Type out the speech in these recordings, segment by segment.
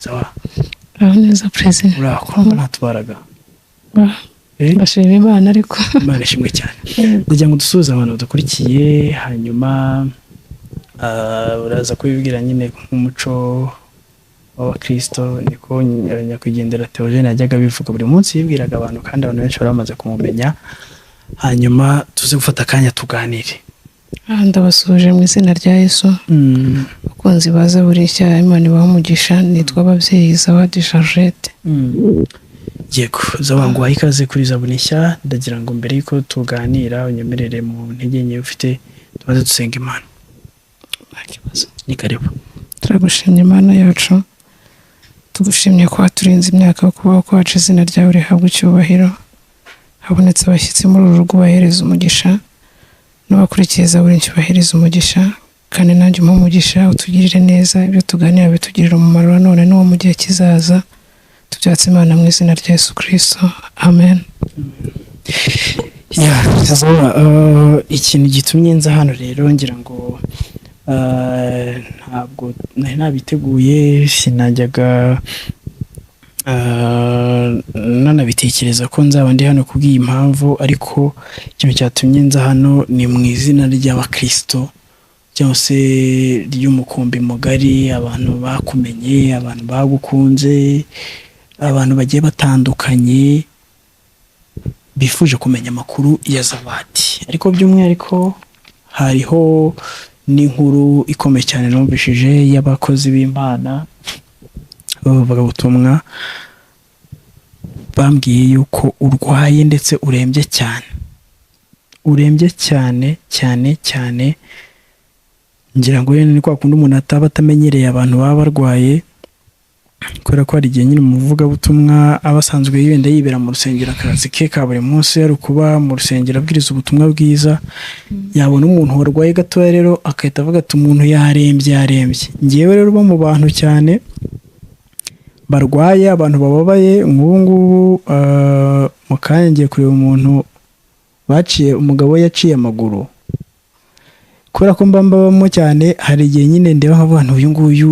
Sawa. neza president Uraho natubaraga. Bashima Imana ariko Imana ishimwe cyane. Ndagira ngo dusuze abantu dukurikiye hanyuma uraza kubibwira nyine nk'umuco w'abakristo niko nyakwigendera Theogene yajyaga bivuga buri munsi yibwiraga abantu kandi abantu benshi baramaze kumumenya. Hanyuma tuze gufata akanya tuganire. ndabasuje mu izina rya Yesu. Bakunzi baza buri cya Imana ibaha umugisha, nitwa ababyeyi Zawadi Charlotte. Yego, zawanguhaye ikaze kuri Zaburi Nshya. Ndagira ngo mbere yuko tuganira unyemerere mu ntege nke ufite tumaze dusenga Imana. Ni karibu. Turagushimye Imana yacu, tugushimye ko waturinze imyaka yo kubaho kwacu, izina ryawe rihabwa icyubahiro. Habonetse abashyitsi muri uru rugo bahereza umugisha, n'abakurikiye Zaburi Nshya bahereza umugisha, kandi nanjye umpa umugisha utugirire neza, ibyo tuganira bitugirira umumaro none n'uwo mu gihe kizaza. Tubyatse Imana mu izina rya Yesu Kristo, amen. Ikintu gitumye nza hano rero ngira ngo ntabwo nari nabiteguye, sinajyaga nanabitekereza ko nzaba ndi hano kubw'iyi impamvu, ariko ikintu cyatumye nza hano ni mu izina ry'abakristo cyangwa se ry'umukumbi mugari, abantu bakumenye, abantu bagukunze, abantu bagiye batandukanye bifuje kumenya amakuru ya Zawadi. Ariko by'umwihariko hariho n'inkuru ikomeye cyane numvishije y'abakozi b'Imana bavuga ubutumwa, bambwiye yuko urwaye ndetse urembye cyane. Ngira ngo ni kwa kundi umuntu ataba atamenyereye abantu baba barwaye, kubera ko hari igihe nyine umuvugabutumwa aba asanzwe yenda yibera mu rusengero, akazi ke ka buri munsi ari ukuba mu rusengero abwiriza ubutumwa bwiza, yabona umuntu warwaye gatoya rero akahita avuga ati umuntu yarembye. Ngewe rero bo mu bantu cyane barwaye, abantu bababaye. Nk'ubu ngubu mu kanya ngiye kureba umuntu umugabo yaciye amaguru, kubera ko mbabamo cyane. Hari igihe nyine ndeba nk'abantu uyu nguyu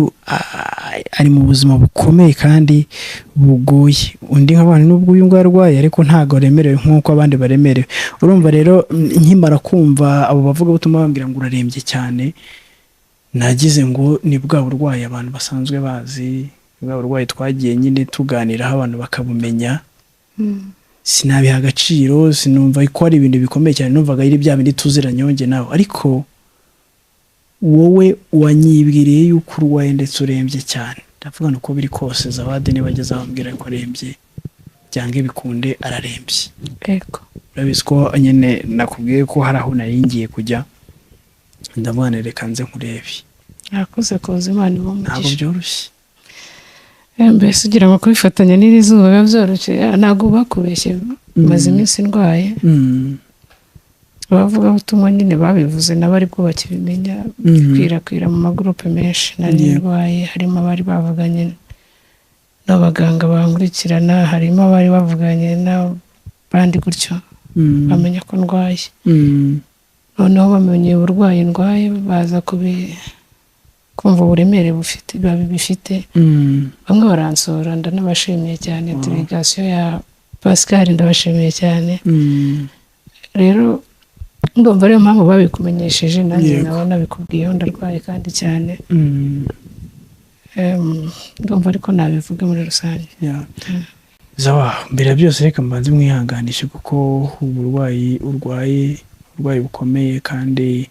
ari mu buzima bukomeye kandi bugoye, undi nk'abantu n'ubwo uyu nguyu arwaye ariko ntabwo aremerewe nk'uko abandi baremerewe. Urumva rero nkimara kumva abo bavuga ubutumwa bambwira ngo urarembye cyane, nagize ngo ni bwa burwayi abantu basanzwe bazi, bwa burwayi twagiye nyine tuganiraho abantu bakabumenya. Sinabiha agaciro, sinumva ko ari ibintu bikomeye cyane, numvaga ari bya bindi tuziranye njye nawe. Ariko wowe wanyibwiriye yuko urwaye ndetse urembye cyane, ndavuga uko biri kose Zawadi niba ageze abambwira ko arembye, byange bikunde ararembye. Yego, urabizi ko nyine nakubwiye ko hari aho nari ngiye kujya, ndavuga reka nze nkurebe. yakoze koza Imana ibaha umugisha. Ntabwo byoroshye. Mbese ugira ngo kubifatanya n'iri zuba biba byoroshye, ntabwo bakubeshye. Maze iminsi ndwaye, abavuga ubutumwa nyine babivuze nabo aribwo bakibimenya, bikwirakwira mu magurupe menshi. Nari ndwaye, harimo abari bavuganye n'abaganga bankurikirana, harimo abari bavuganye n'abandi gutyo bamenya ko ndwaye. Noneho bamenye uburwayi ndwaye, baza kumva uburemere bifite. Bamwe baransura, ndanabashimiye cyane. Delegasiyo ya Pascal ndabashimiye cyane. Rero ndumva ariyo mpamvu babikumenyesheje, nanjye nawe nabikubwiyeho ndarwaye kandi cyane. Ndumva ariko nabivuga muri rusange. Zawa, mbere ya byose reka mbanze mwihanganishe, kuko uburwayi urwaye uburwayi bukomeye, kandi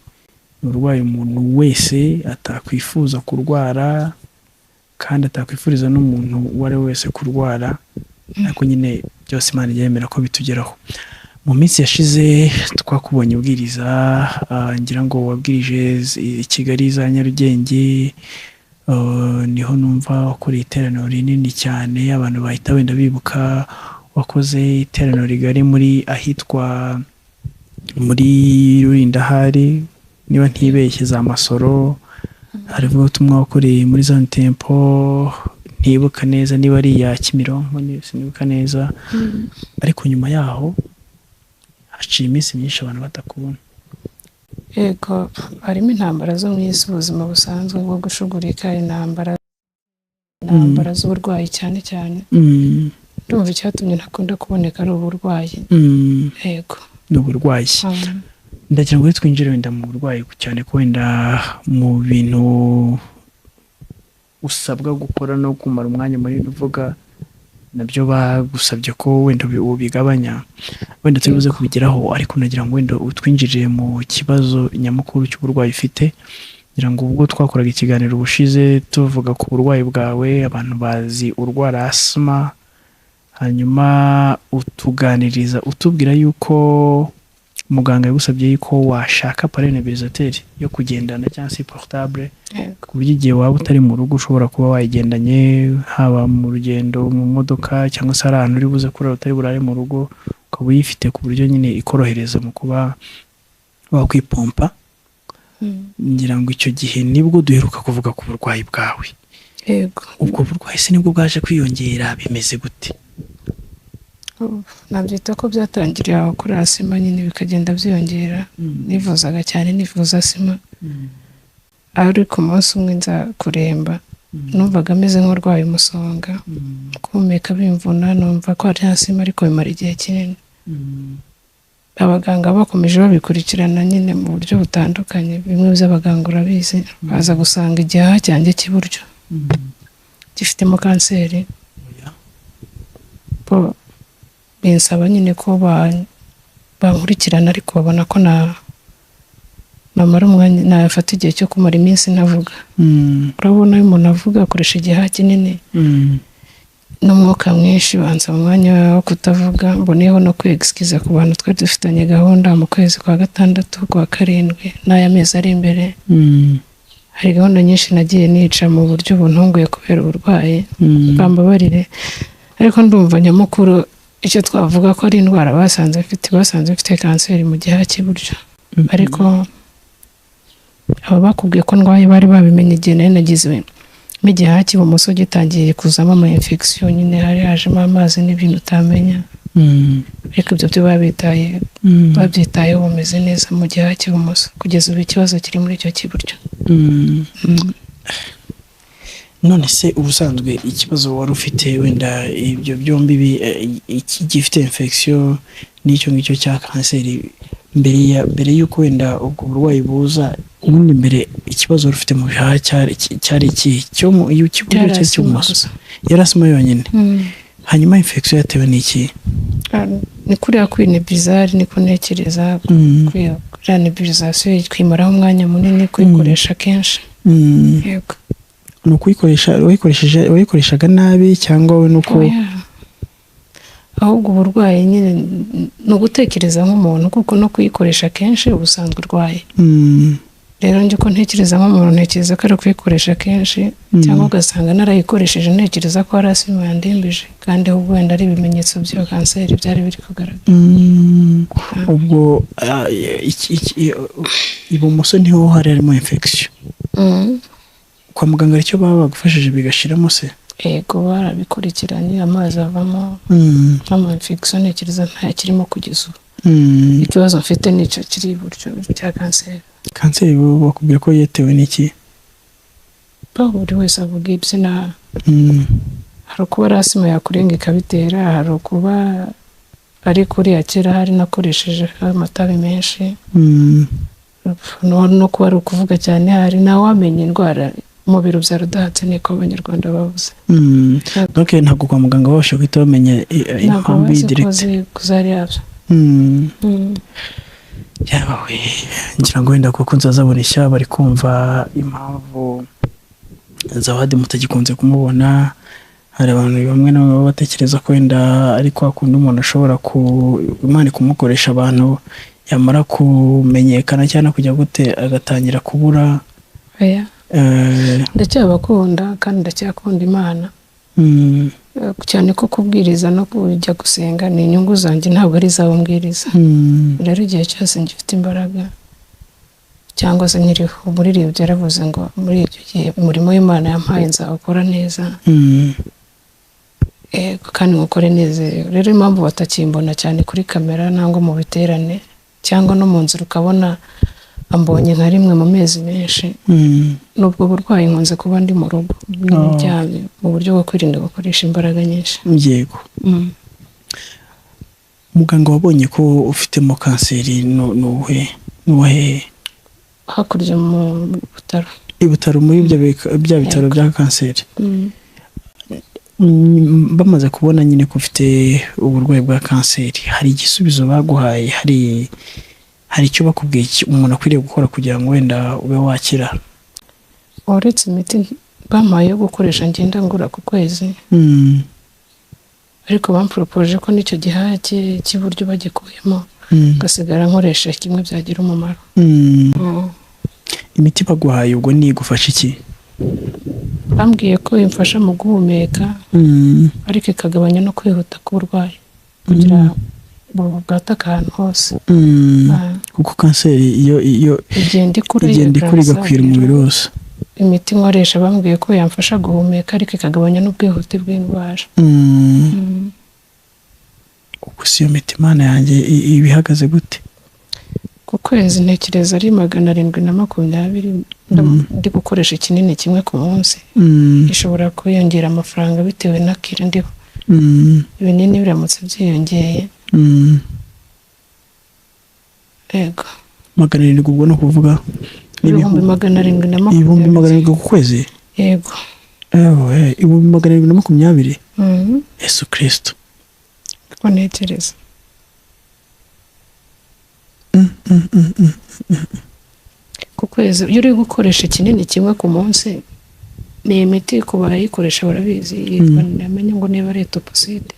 uburwayi umuntu wese atakwifuza kurwara, kandi atakwifuriza n'umuntu uwo ari we wese kurwara. Ariko nyine byose Imana yemera ko bitugeraho. Mu minsi yashize twakubonye ubwiriza, ngira ngo wabwirije i Kigali za Nyarugenge, niho numva wakoreye iteraniro rinini cyane, abantu bahita wenda bibuka. Wakoze iteraniro rigari muri ahitwa muri Rurindahari, niba ntibeshye za Masoro. Hari ubutumwa wakoreye muri Zion Temple, ntibuka neza niba ari iya Kimironko, sinibuka neza. Ariko nyuma yaho haciye iminsi myinshi abantu batakubona. Yego, harimo intambara zo mu isi, ubuzima busanzwe bwo gushugurika intambara intambara z'uburwayi cyane cyane ndumva icyatumye ntakunda kuboneka ari uburwayi yego ni uburwayi ndagira ngo twinjire wenda mu burwayi cyane ko wenda mu bintu usabwa gukora no kumara umwanya muri uvuga nabyo bagusabye ko wenda ubigabanya wenda tubibuze kubigeraho ariko nagira ngo wenda utwinjire mu kibazo nyamukuru cy'uburwayi ufite ngira ngo ubwo twakoraga ikiganiro ubushize tuvuga ku burwayi bwawe abantu bazi urwara asima hanyuma utuganiriza utubwira yuko muganga yagusabye yuko washaka appareil nebulisateur yo kugendana cyangwa se portable ku buryo igihe waba utari mu rugo ushobora kuba wayigendanye haba mu rugendo mu modoka cyangwa se ahantu uri buze kurara utari burare mu rugo ukaba uyifite ku buryo nyine ikorohereza mu kuba wakwipompa ngira ngo icyo gihe nibwo duheruka kuvuga ku burwayi bwawe yego ubwo burwayi se nibwo bwaje kwiyongera bimeze gute nabyita ko byatangiriye aho kuri asima nyine bikagenda byiyongera nivuzaga cyane nivuza asima ariko umunsi umwe nza kuremba numvaga ameze nk'urwaye umusonga kumeka bimvuna numva ko ari asima ariko bimara igihe kinini abaganga bakomeje babikurikirana nyine mu buryo butandukanye bimwe by'abaganga urabizi baza gusanga igihaha cyanjye cy'iburyo gifitemo kanseri binsaba nyine ko bankurikirana ariko babona ko namara umwanya nafata igihe cyo kumara iminsi navuga urabona iyo umuntu avuga akoresha igihaha kinini n'umwuka mwinshi banza mu mwanya wo kutavuga mboneyeho no kwegisikiza ku bantu twari dufitanye gahunda mu kwezi kwa gatandatu kwa karindwi n'aya mezi ari imbere hari gahunda nyinshi nagiye nica mu buryo buntunguye kubera uburwayi bambabarire ariko ndumva nyamukuru icyo twavuga ko ari indwara basanze mfite kanseri mu gihaha cy'iburyo ariko aba bakubwiye ko ndwaye bari babimenye igihe nari nagize igihaha cy'ibumoso gitangiye kuzamo ama infection nyine hari hajemo amazi n'ibintu utamenya ariko ibyo byo babyitayeho bumeze neza mu gihaha cy'ibumoso kugeza ubu ikibazo kiri muri icyo cy'iburyo none se ubusanzwe ikibazo wari ufite wenda ibyo byombi gifite infection n'icyo ngicyo cya kanseri mbere y'uko wenda ubwo burwayi buza ubundi mbere ikibazo wari ufite mu bihaha cyari iki cyo mu kiburyo cyari cy'ubumoso yari asima yonyine hanyuma infection yatewe n'iki ni kuriya kwinebizari niko ntekereza kuriya nebulizasiyo twimaraho umwanya munini kuyikoresha kenshi yego ni wayikoreshaga nabi cyangwa we nuko ahubwo uburwayi nyine ni ugutekereza nk'umuntu kuko no kuyikoresha kenshi ubusanzwe urwaye rero njye ko ntekereza nk'umuntu ntekereza ko ari kuyikoresha kenshi cyangwa ugasanga narayikoresheje ntekereza ko ari asima yandembije kandi ahubwo wenda ari ibimenyetso by'iyo kanseri byari biri kugaragara ubwo ibumoso niho harimo infection kwa muganga aricyo baba bagufashije bigashiramo se yego barabikurikiranye amazi avamo ama infection ntekereza nta kirimo kugeza ubu ikibazo mfite nicyo kiri iburyo cya kanseri bakubwira ko yetewe n'iki buri wese avuga ibye hari ukuba ari asima yakurenga ikabitera hari ukuba ari kuriya kera hari nakoresheje amatabi menshi no kuba ari ukuvuga cyane hari ntawamenya indwara umubiri ubyara udahatse niko abanyarwanda bavuze ntabwo kwa muganga babasha guhita bamenya impamvu y'idiregiti kuzari yabyo yabawe ngira ngo wenda kuko nzazabona ishyamba bari kumva impamvu Zawadi mutagikunze kumubona hari abantu bamwe na bamwe batekereza ko wenda ari kwa kundi umuntu ashobora Imana kumukoresha abantu yamara kumenyekana cyane kujya gute agatangira kubura ndacyabakunda kandi ndacyakunda Imana cyane ko kubwiriza no kujya gusenga ni inyungu zanjye ntabwo ari izabo mbwiriza rero igihe cyose ngifite imbaraga cyangwa se nkiriho umuririmbyi yaravuze ngo muri icyo gihe umurimo w'Imana yampaye nzawukora neza kandi ngukore neza rero impamvu batakimbona cyane kuri kamera nangwa mu biterane cyangwa no mu nzira ukabona ambonye nka rimwe mu mezi menshi. Nubwo burwayi nkunze kuba ndi mu rugo ndyamye mu buryo bwo kwirinda gukoresha imbaraga nyinshi. Yego. Muganga wabonye ko ufitemo kanseri nuhe? Hakurya mu Butaro. Ibutaro, muri bya bitaro bya kanseri. Bamaze kubona nyine ko ufite uburwayi bwa kanseri, hari igisubizo baguhaye? Hari icyo bakubwiye umuntu akwiriye gukora kugira ngo wenda ube wakira? Uretse imiti bampaye yo gukoresha ngenda ngura ku kwezi, ariko bamporopoje ko n'icyo gihaha cy'iburyo bagikuyemo gasigara nkoresha kimwe byagira umumaro. Imiti baguhaye ubwo ni igufasha iki? Bambwiye ko imfasha mu guhumeka, ariko ikagabanya no kwihuta k'uburwayi kugira bwataka ahantu hose. Kuko kanseri iyo igenda ikura igakwira umubiri wose. Imiti nkoresha bambwiye ko yamfasha guhumeka, ariko ikagabanya n'ubwihute bw'indwara. Uko si iyo miti Mana yanjye ibihagaze gute? Ku kwezi ntekereza ari 720 ndi gukoresha ikinini kimwe ku munsi. Ishobora kwiyongera amafaranga bitewe na kira ndiho. Ibinini biramutse byiyongeye. Yego. 700 ubwo no kuvuga 720 ku kwezi? Yego. 720. Yesu Kristo. Ko ntekereza. Ku kwezi iyo uri gukoresha ikinini kimwe ku munsi, ni imiti ku bayikoresha barabizi, yitwa ndamenya ngo niba ari Toposide.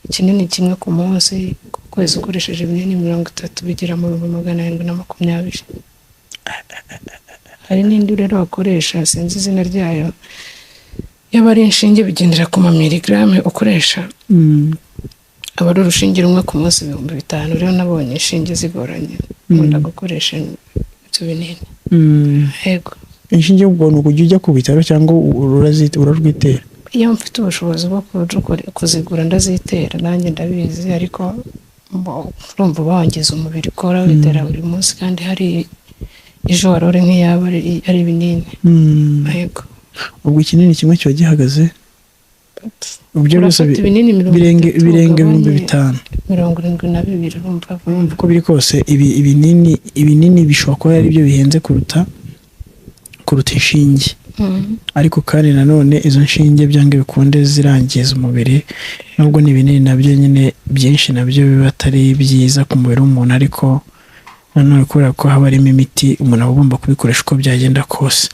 Ikinini kimwe ku munsi, ku kwezi ukoresheje ibinini 30 bigera mu 720. Hari n'indi rero bakoresha sinzi izina ryayo, iyo bari inshinge bigendera ku miligramme ukoresha. Aba ari urushinge rumwe ku munsi 5,000. Rero nabonye inshinge zigoranye nkunda gukoresha ibyo binini. Yego. Inshinge ubwo nuko ujya ku bitaro cyangwa urarwitera? Iyo mfite ubushobozi bwo kuzigura ndazitera, nanjye ndabizi, ariko urumva bangiza umubiri ukora witera buri munsi, kandi hari ejo warore nk'iyaba ari ibinini. Yego. Ubwo ikinini kimwe kiba gihagaze ubyo byose birenga 5,000. 72 urumva uko biri kose. Ibinini bishobora kuba ari byo bihenze kuruta inshinge. Ariko kandi nanone izo nshinge byange bikunde zirangiza umubiri, nubwo n'ibinini nabyo nyine byinshi nabyo biba atari byiza ku mubiri w'umuntu, ariko nanone kubera ko haba harimo imiti umuntu aba agomba kubikoresha uko byagenda kose.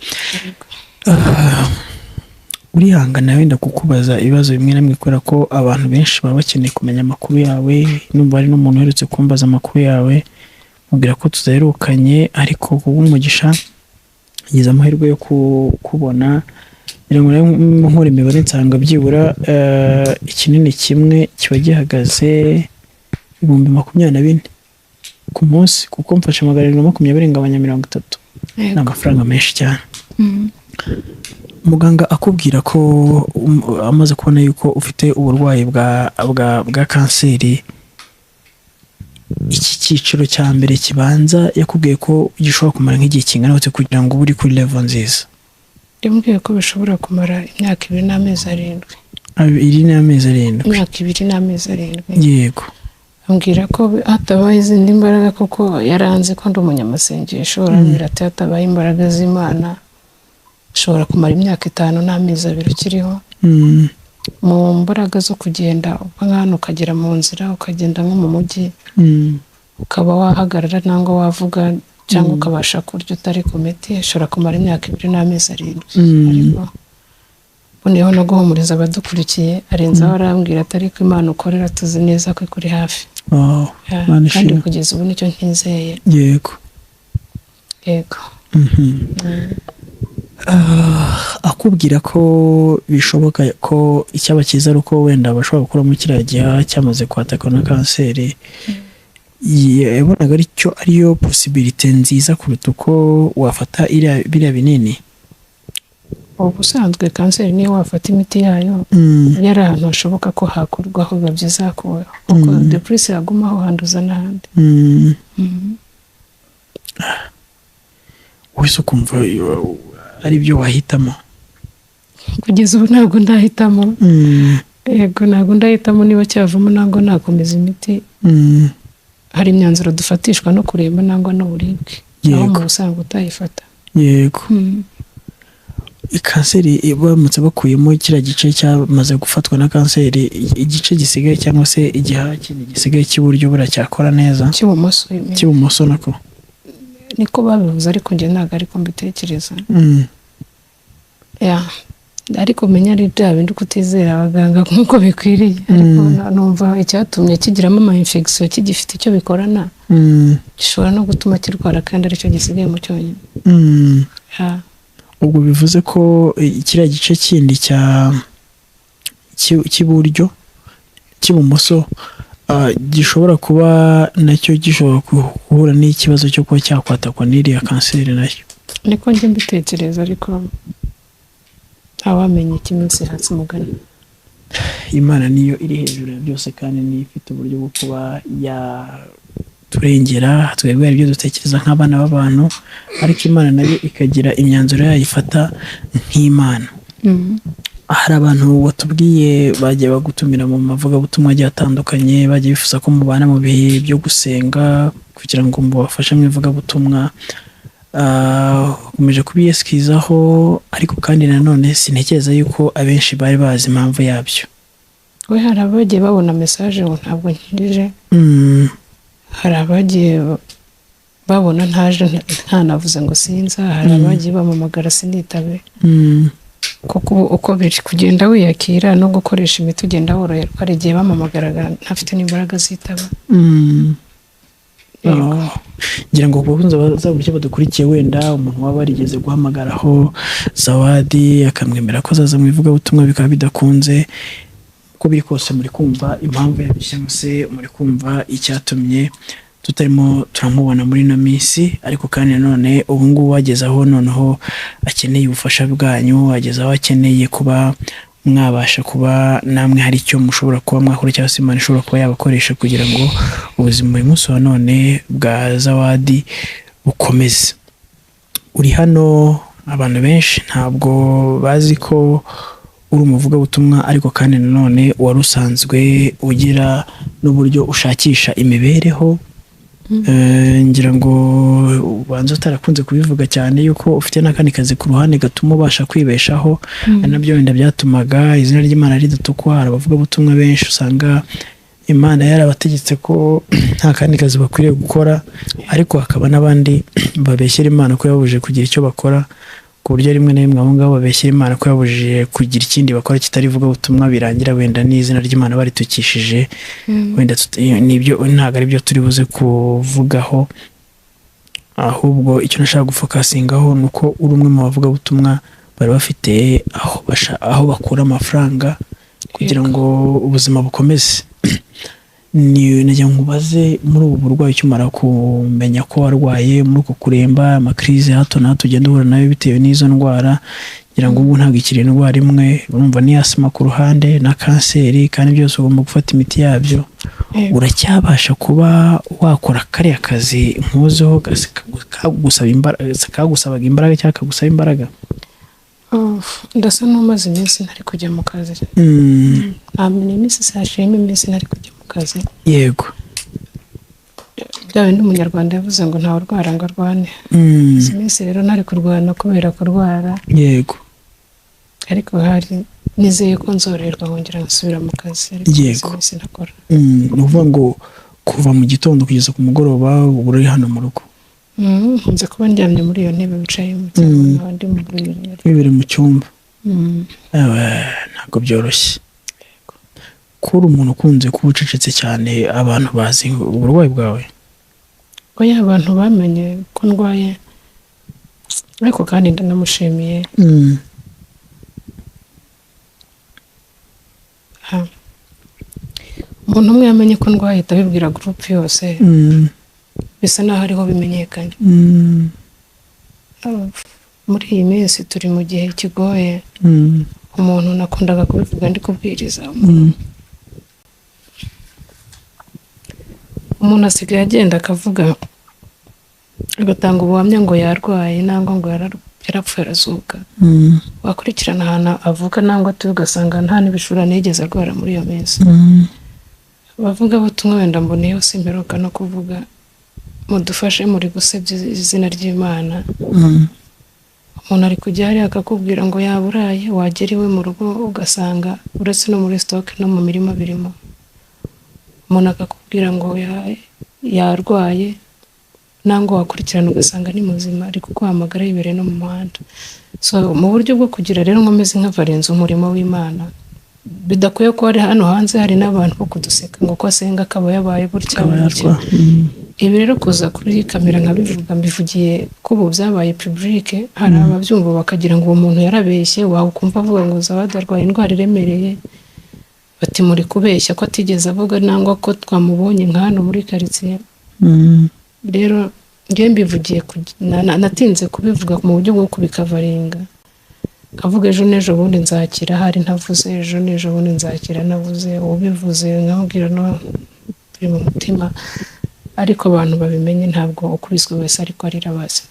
Urihangana wenda kukubaza ibibazo bimwe na bimwe kubera ko abantu benshi baba bakeneye kumenya amakuru yawe. Numva hari n'umuntu uherutse kumbaza amakuru yawe, mubwira ko tuzaherukanye, ariko kubw'umugisha ngize amahirwe yo kubona, ngira ngo nkore imibare nsanga byibura ikinini kimwe kiba gihagaze 24,000 ku munsi, kuko mfashe 720 ngabanya 30. Ni amafaranga menshi cyane. Muganga akubwira ko amaze kubona yuko ufite uburwayi bwa kanseri, iki cyiciro cya mbere kibanza yakubwiye ko gishobora kumara nk'igihe kingana gute kugira ngo uri kuri level nziza? Yambwiye ko bishobora kumara imyaka 2 n'amezi 7. 2 n'amezi 7. Imyaka 2 n'amezi 7. Yego. Ambwira ko hatabaye izindi mbaraga, kuko yaranze ko ndi umunyamasengesho. Arambwira ati hatabaye imbaraga z'Imana ushobora kumara imyaka 5 n'amezi 2 ukiriho. Mu mbaraga zo kugenda uva nk'ahantu ukagera mu nzira, ukagenda nko mu mujyi, ukaba wahagarara nangwa wavuga, cyangwa ukabasha kurya utari ku miti, ushobora kumara imyaka 2 n'amezi 7. Ariko boneyeho no guhumuriza abadukurikiye, arenzaho arambwira atari ko Imana ukorera tuzi neza ko kuri hafi. Kandi kugeza ubu nicyo nkizeye. Yego. Yego. Akubwira ko bishoboka ko icyaba cyiza ari uko wenda bashobora gukora mu kiriya gihe cyamaze kwatakwa na kanseri, yabonaga ariyo possibility nziza kuruta uko wafata biriya binini. Ubusanzwe kanseri niyo wafata imiti yayo, yari ahantu hashoboka ko hakurwaho biba byiza kuko depresi yagumaho handuza n'ahandi. wese ukumva ari byo wahitamo? kugeza ubu ntabwo ndahitamo. Yego, ntabwo ndahitamo niba cyavamo ntabwo nakomeza imiti. Hari imyanzuro dufatishwa no kuremba nangwa n'uburibwe, aho mu busanzwe utayifata. Yego. Kanseri bamutse bakuyemo kiriya gice cyamaze gufatwa na kanseri, igice gisigaye cyangwa se igihaha kindi gisigaye cy'iburyo buracyakora neza? Cy'ibumoso nako niko babivuze, ariko njye ntabwo ariko mbitekereza. Ariko menya ari bya bindi kutizera abaganga nk'uko bikwiriye. Ariko numva icyatumye kigiramo ama infection kigifite icyo bikorana, gishobora no gutuma kirwara kandi aricyo gisigaye mu cyonyine. Ubwo bivuze ko kiriya gice kindi cy'iburyo cy'ibumoso gishobora kuba nacyo gishobora guhura n'ikibazo cyo kuba cyakwatakwa n'iriya kanseri nayo. Niko njye mbitekereza, ariko ntawamenya ikiminsi hatsi mugani. Imana niyo iri hejuru ya byose kandi niyo ifite uburyo bwo kuba yaturengera, twebwe ibyo dutekereza nk'abana b'abantu, ariko Imana nayo ikagira imyanzuro yayifata nk'Imana. Hari abantu watubwiye bagiye bagutumira mu mavugabutumwa agiye atandukanye, bagiye bifuza ko mubana mu bihe byo gusenga kugira ngo mubafashe mu ivugabutumwa. Ukomeje kubiyesikizaho, ariko kandi nanone sintekereza yuko abenshi bari bazi impamvu yabyo. We hari abagiye babona message ngo ntabwo nkirije, hari abagiye babona ntaje ntanavuze ngo sinza, hari abagiye bamamagara sinitabe. Kuko uko biri kugenda wiyakira no gukoresha imiti ugenda woroherwa, hari igihe bamamagaraga ntafite n'imbaraga zitaba. Ngira ngo bakunze bazaburyo badukurikiye, wenda umuntu waba warigeze guhamagaraho Zawadi akamwemera ko azaza mu ivugabutumwa bikaba bidakunze, uko biri kose muri kumva impamvu yabyo cyangwa se muri kumva icyatumye tutarimo turamubona muri ino minsi. Ariko kandi nanone ubu ngubu wageze aho noneho akeneye ubufasha bwanyu, wageze aho akeneye kuba mwabasha kuba namwe hari icyo mushobora kuba mwakora cyangwa se Imana ishobora kuba yabakoresha kugira ngo ubuzima uyu munsi wa none bwa Zawadi bukomeze. Uri hano, abantu benshi ntabwo bazi ko uri umuvugabutumwa, ariko kandi nanone wari usanzwe ugira n'uburyo ushakisha imibereho. Ngira ngo ubanza utarakunze kubivuga cyane yuko ufite n'akandi kazi ku ruhande gatuma ubasha kwibeshaho, ari nabyo wenda byatumaga izina ry'Imana ridatukwa. Hari abavugabutumwa benshi usanga Imana yarabategetse ko nta kandi kazi bakwiriye gukora, ariko hakaba n'abandi babeshyera Imana ko yabujije kugira icyo bakora, ku buryo rimwe na rimwe abo ngabo babeshyera Imana ko yabujije kugira ikindi bakora kitari ivugabutumwa, birangira wenda n'izina ry'Imana baritukishije. Wenda nibyo ntabwo ari byo turi buze kuvugaho, ahubwo icyo nashaka gufokasingaho ni uko uri umwe mu bavugabutumwa bari bafite aho bakura amafaranga kugira ngo ubuzima bukomeze. Nagira ngo ubaze muri ubu burwayi ukimara kumenya ko warwaye, muri uko kuremba, amakirize hato na hato ugenda uhura nayo bitewe n'izo ndwara, ngira ngo ubu ntabwo ikiri indwara imwe, urumva ni asima ku ruhande na kanseri, kandi byose ugomba gufata imiti yabyo. Uracyabasha kuba wakora kariya kazi nkuzeho kagusabaga imbaraga cyangwa kagusaba imbaraga? Ndasa n'umaze iminsi ntari kujya mu kazi. Ntamenya iminsi sashima iminsi ntari kujya mu kazi. Yego. Bya bindi umunyarwanda yavuze ngo ntawe urwara ngo arwane. Izi minsi rero ntari kurwana kubera kurwara. Yego. Ariko hari nizeye ko nzorerwa nkongera nsubira mu kazi. Yego. Sinakora. Ni ukuvuga ngo kuva mu gitondo kugeza ku mugoroba uba uri hano mu rugo? Nze kuba ndyamye muri iyo ntebe wicayemo cyangwa abandi mu buriri. Wibere mu cyumba. Ntabwo byoroshye. Kuri umuntu ukunze kuba ucecetse cyane, abantu bazi uburwayi bwawe? Oya, abantu bamenye ko ndwaye, ariko kandi ndanamushimiye. Umuntu umwe yamenye ko ndwaye atabibwira group yose, bisa naho ariho bimenyekanye. Muri iyi minsi turi mu gihe kigoye. Umuntu nakundaga kubivuga ndi kubwiriza, umuntu asigaye agenda akavuga agatanga ubuhamya ngo yarwaye nangwa ngo yarapfuye arazuka, wakurikirana ahantu avuka nangwa atuye ugasanga nta n'ibishura nigeze arwara muri iyo minsi. Abavuga butumwa wenda mboneyeho simperuka no kuvuga mudufashe muri gusebya izina ry'Imana. Umuntu ari kujya hariya akakubwira ngo yaburaye, wagera iwe mu rugo ugasanga uretse no muri stock no mu mirima birimo. Umuntu akakubwira ngo yarwaye nangwa wakurikirana ugasanga ni muzima ari kuguhamagara yibereye no mu muhanda. So mu buryo bwo kugira rero nkomeze nk'avarenza umurimo w'Imana, bidakwiye ko ari hano hanze hari n'abantu bo kuduseka ngo ko asenga akaba yabaye gutya gutya. Ibi rero kuza kuri kamera nkabivuga mbivugiye ko ubu byabaye public, hari ababyumva bakagira ngo uwo muntu yarabeshye, wakumva avuga ngo Zawadi arwaye indwara iremereye, bati muri kubeshya ko atigeze avuga nangwa ko twamubonye nk'hano muri quartier. Rero ngiye mbivugiye natinze kubivuga mu buryo bwo kubikavaringa, kavuga ejo n'ejo bundi nzakira, hari ntavuze ejo n'ejo bundi nzakira navuze, ubivuze nkabwira no biri mu mutima, ariko abantu babimenye ntabwo ukubiswe wese ariko arira base.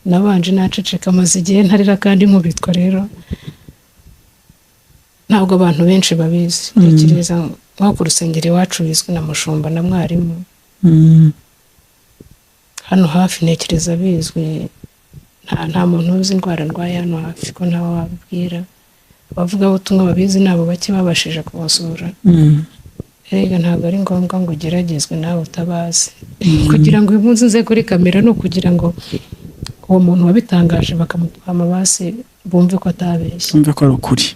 Nabanje naceceka maze igihe ntarira kandi nkubitwa. Rero ntabwo abantu benshi babizi, tekereza nko ku rusengero iwacu bizwi na mushumba na mwarimu, hano hafi ntekereza bizwi, nta muntu uzi indwara ndwaye hano hafi ko ntawe wabibwira. Abavuga butumwa babizi nabo bake babashije kubasura. Erega ntabwo ari ngombwa ngo ugeragezwe nawe utabazi kugira ngo uyu munsi nze kuri kamera no kugira ngo uwo muntu wabitangaje bakamutuha amabasi bumve ko atabeshye, bumve ko ari ukuri.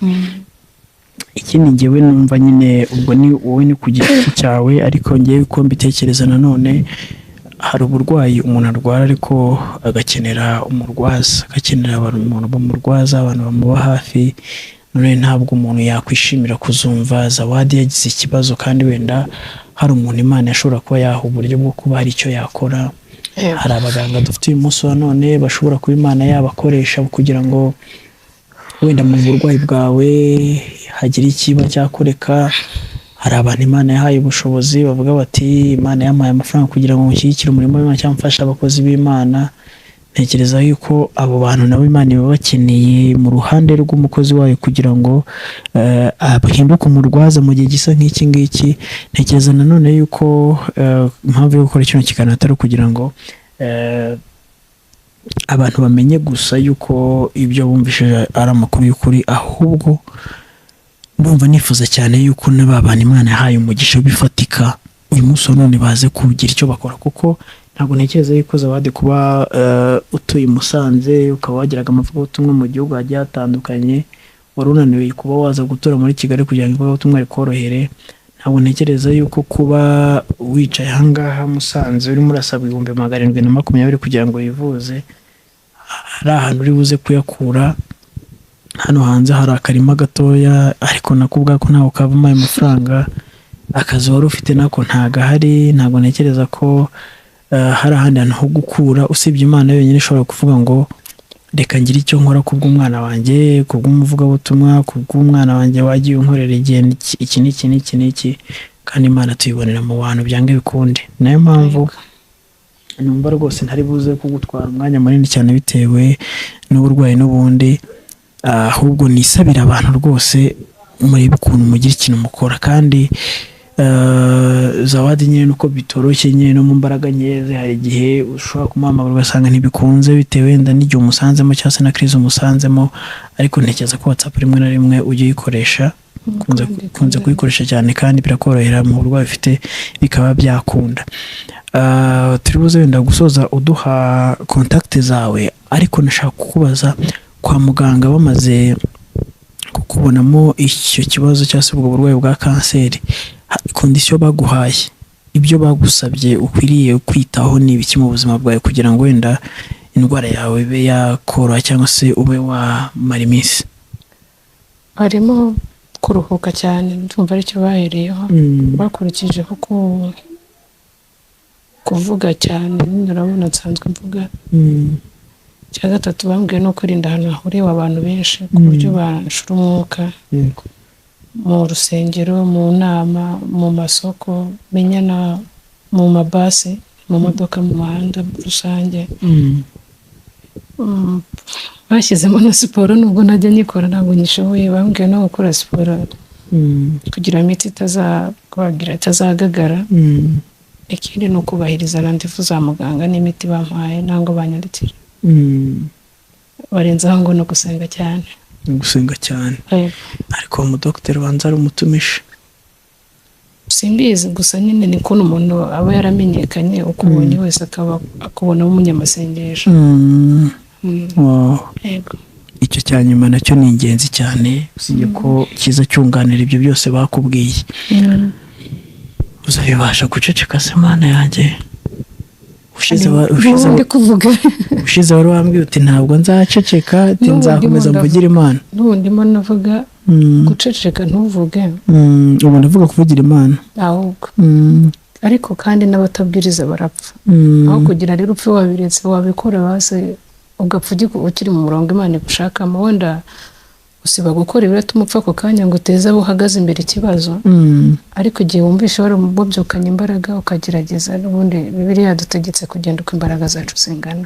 Ikindi ngewe numva nyine ubwo ni wowe ni ku giti cyawe, ariko ngewe ko mbitekereza nanone hari uburwayi umuntu arwara ariko agakenera umurwaza, agakenera umuntu bamurwaza, abantu bamuba hafi. None ntabwo umuntu yakwishimira kuzumva Zawadi yagize ikibazo kandi wenda hari umuntu Imana yashobora kuba yaha uburyo bwo kuba hari icyo yakora. Hari abaganga dufite uyu munsi wa none bashobora kuba Imana yabakoresha kugira ngo wenda mu burwayi bwawe hagire ikiba cyakoreka. Hari abantu Imana yahaye ubushobozi bavuga bati Imana yampaye amafaranga kugira ngo nshyigikire umurimo w'Imana cyangwa mfashe abakozi b'Imana. Ntekereza yuko abo bantu nabo Imana iba bakeneye mu ruhande rw'umukozi wayo kugira ngo ahinduke umurwaza mu gihe gisa nk'iki ngiki. Ntekereza nanone yuko impamvu yo gukora kino kiganiro atari kugira ngo abantu bamenye gusa yuko ibyo bumvise ari amakuru y'ukuri, ahubwo ndumva nifuza cyane yuko n'abantu Imana yahaye umugisha bifatika uyu munsi none baze kugira icyo bakora, kuko ntabwo ntekereza yuko Zawadi kuba utuye Musanze ukaba wagiraga amavugabutumwa mu gihugu hagiye hatandukanye, wari unaniwe kuba waza gutura muri Kigali kugira ngo ivugabutumwa rikorohere. Ntabwo ntekereza yuko kuba wicaye ahangaha Musanze urimo urasabwa 720 kugira ngo wivuze hari ahantu uri buze kuyakura. Hano hanze hari akarima gatoya ariko nakubwa ko ntawe kavamo ayo mafaranga, akazi wari ufite nako ntagahari. Ntabwo ntekereza ko hari ahandi hantu ho gukura usibye Imana yonyine ishobora kuvuga ngo reka ngire icyo nkora kubw'umwana wanjye, kubw'umuvugabutumwa, kubw'umwana wanjye wagiye unkorera igihe iki n'iki, kandi Imana tuyibonera mu bantu byange bikunde. Nayo mpamvu numva rwose ntari buze kugutwara umwanya munini cyane bitewe n'uburwayi n'ubundi, ahubwo nisabira abantu rwose murebe ukuntu mugira ikintu mukora. Kandi Zawadi nyine nuko bitoroshye nyine no mu mbaraga nyeze, hari igihe ushobora kumuhamagara ugasanga ntibikunze bitewe wenda n'igihe umusanzemo cyangwa se na crise umusanzemo, ariko ntekereza ko WhatsApp rimwe na rimwe ujye uyikoresha, kunze kuyikoresha cyane kandi birakorohera mu burwayi ufite bikaba byakunda. Turi buze wenda gusoza uduha contact zawe, ariko nashaka kukubaza kwa muganga bamaze kukubonamo icyo kibazo cyangwa se ubwo burwayi bwa kanseri, kondisiyo baguhaye, ibyo bagusabye ukwiriye kwitaho ni ibiki mu buzima bwawe kugira ngo wenda indwara yawe ibe yakoroha cyangwa se ube wamara iminsi? Harimo kuruhuka cyane, ndumva aricyo bahereyeho. Bakurikije kuko kuvuga cyane, urabona nsanzwe mvuga. Cya gatatu bambwiye no kwirinda ahantu hahuriye abantu benshi ku buryo bashura umwuka, mu rusengero, mu nama, mu masoko, menyana mu mabasi mu modoka mu muhanda rusange. Bashyizemo na siporo, nubwo najya nyikora ntabwo nyishoboye, bambwiye no gukora siporo kugira imiti itazagagara. Ikindi ni ukubahiriza randevu za muganga n'imiti bampaye ntabwo banyandikira. Barenzaho ngo no gusenga cyane. Gusenga cyane. Ariko umudokiteri wanza ari umutumisha. Simbizi, gusa nyine ni kuntu umuntu aba yaramenyekanye, uko ubonye wese akubona umunyamasengesho. Yego. Icyo cya nyuma nacyo ni ingenzi cyane, usibye ko kiza cyunganira ibyo byose bakubwiye. Uzabibasha guceceka se Mana yanjye? Ushize wari wambwiye uti ntabwo nzaceceka, ati nzakomeza mvugire Imana. N'ubundi ndimo navuga guceceka ntuvuge. Ubu ndavuga kuvugira Imana. Ahubwo. Ariko kandi n'abatabwiriza barapfa. Aho kugira rero upfe wabiretse, wabikora base ugapfa ukiri mu murongo Imana igushakamo. Wenda usiba gukora ibiratuma upfa ako kanya ngo uteze abo uhagaze imbere ikibazo. Ariko igihe wumvishe wari umubyukanye imbaraga ukagerageza, n'ubundi Bibiliya yadutegetse kugenda uko imbaraga zacu zingana.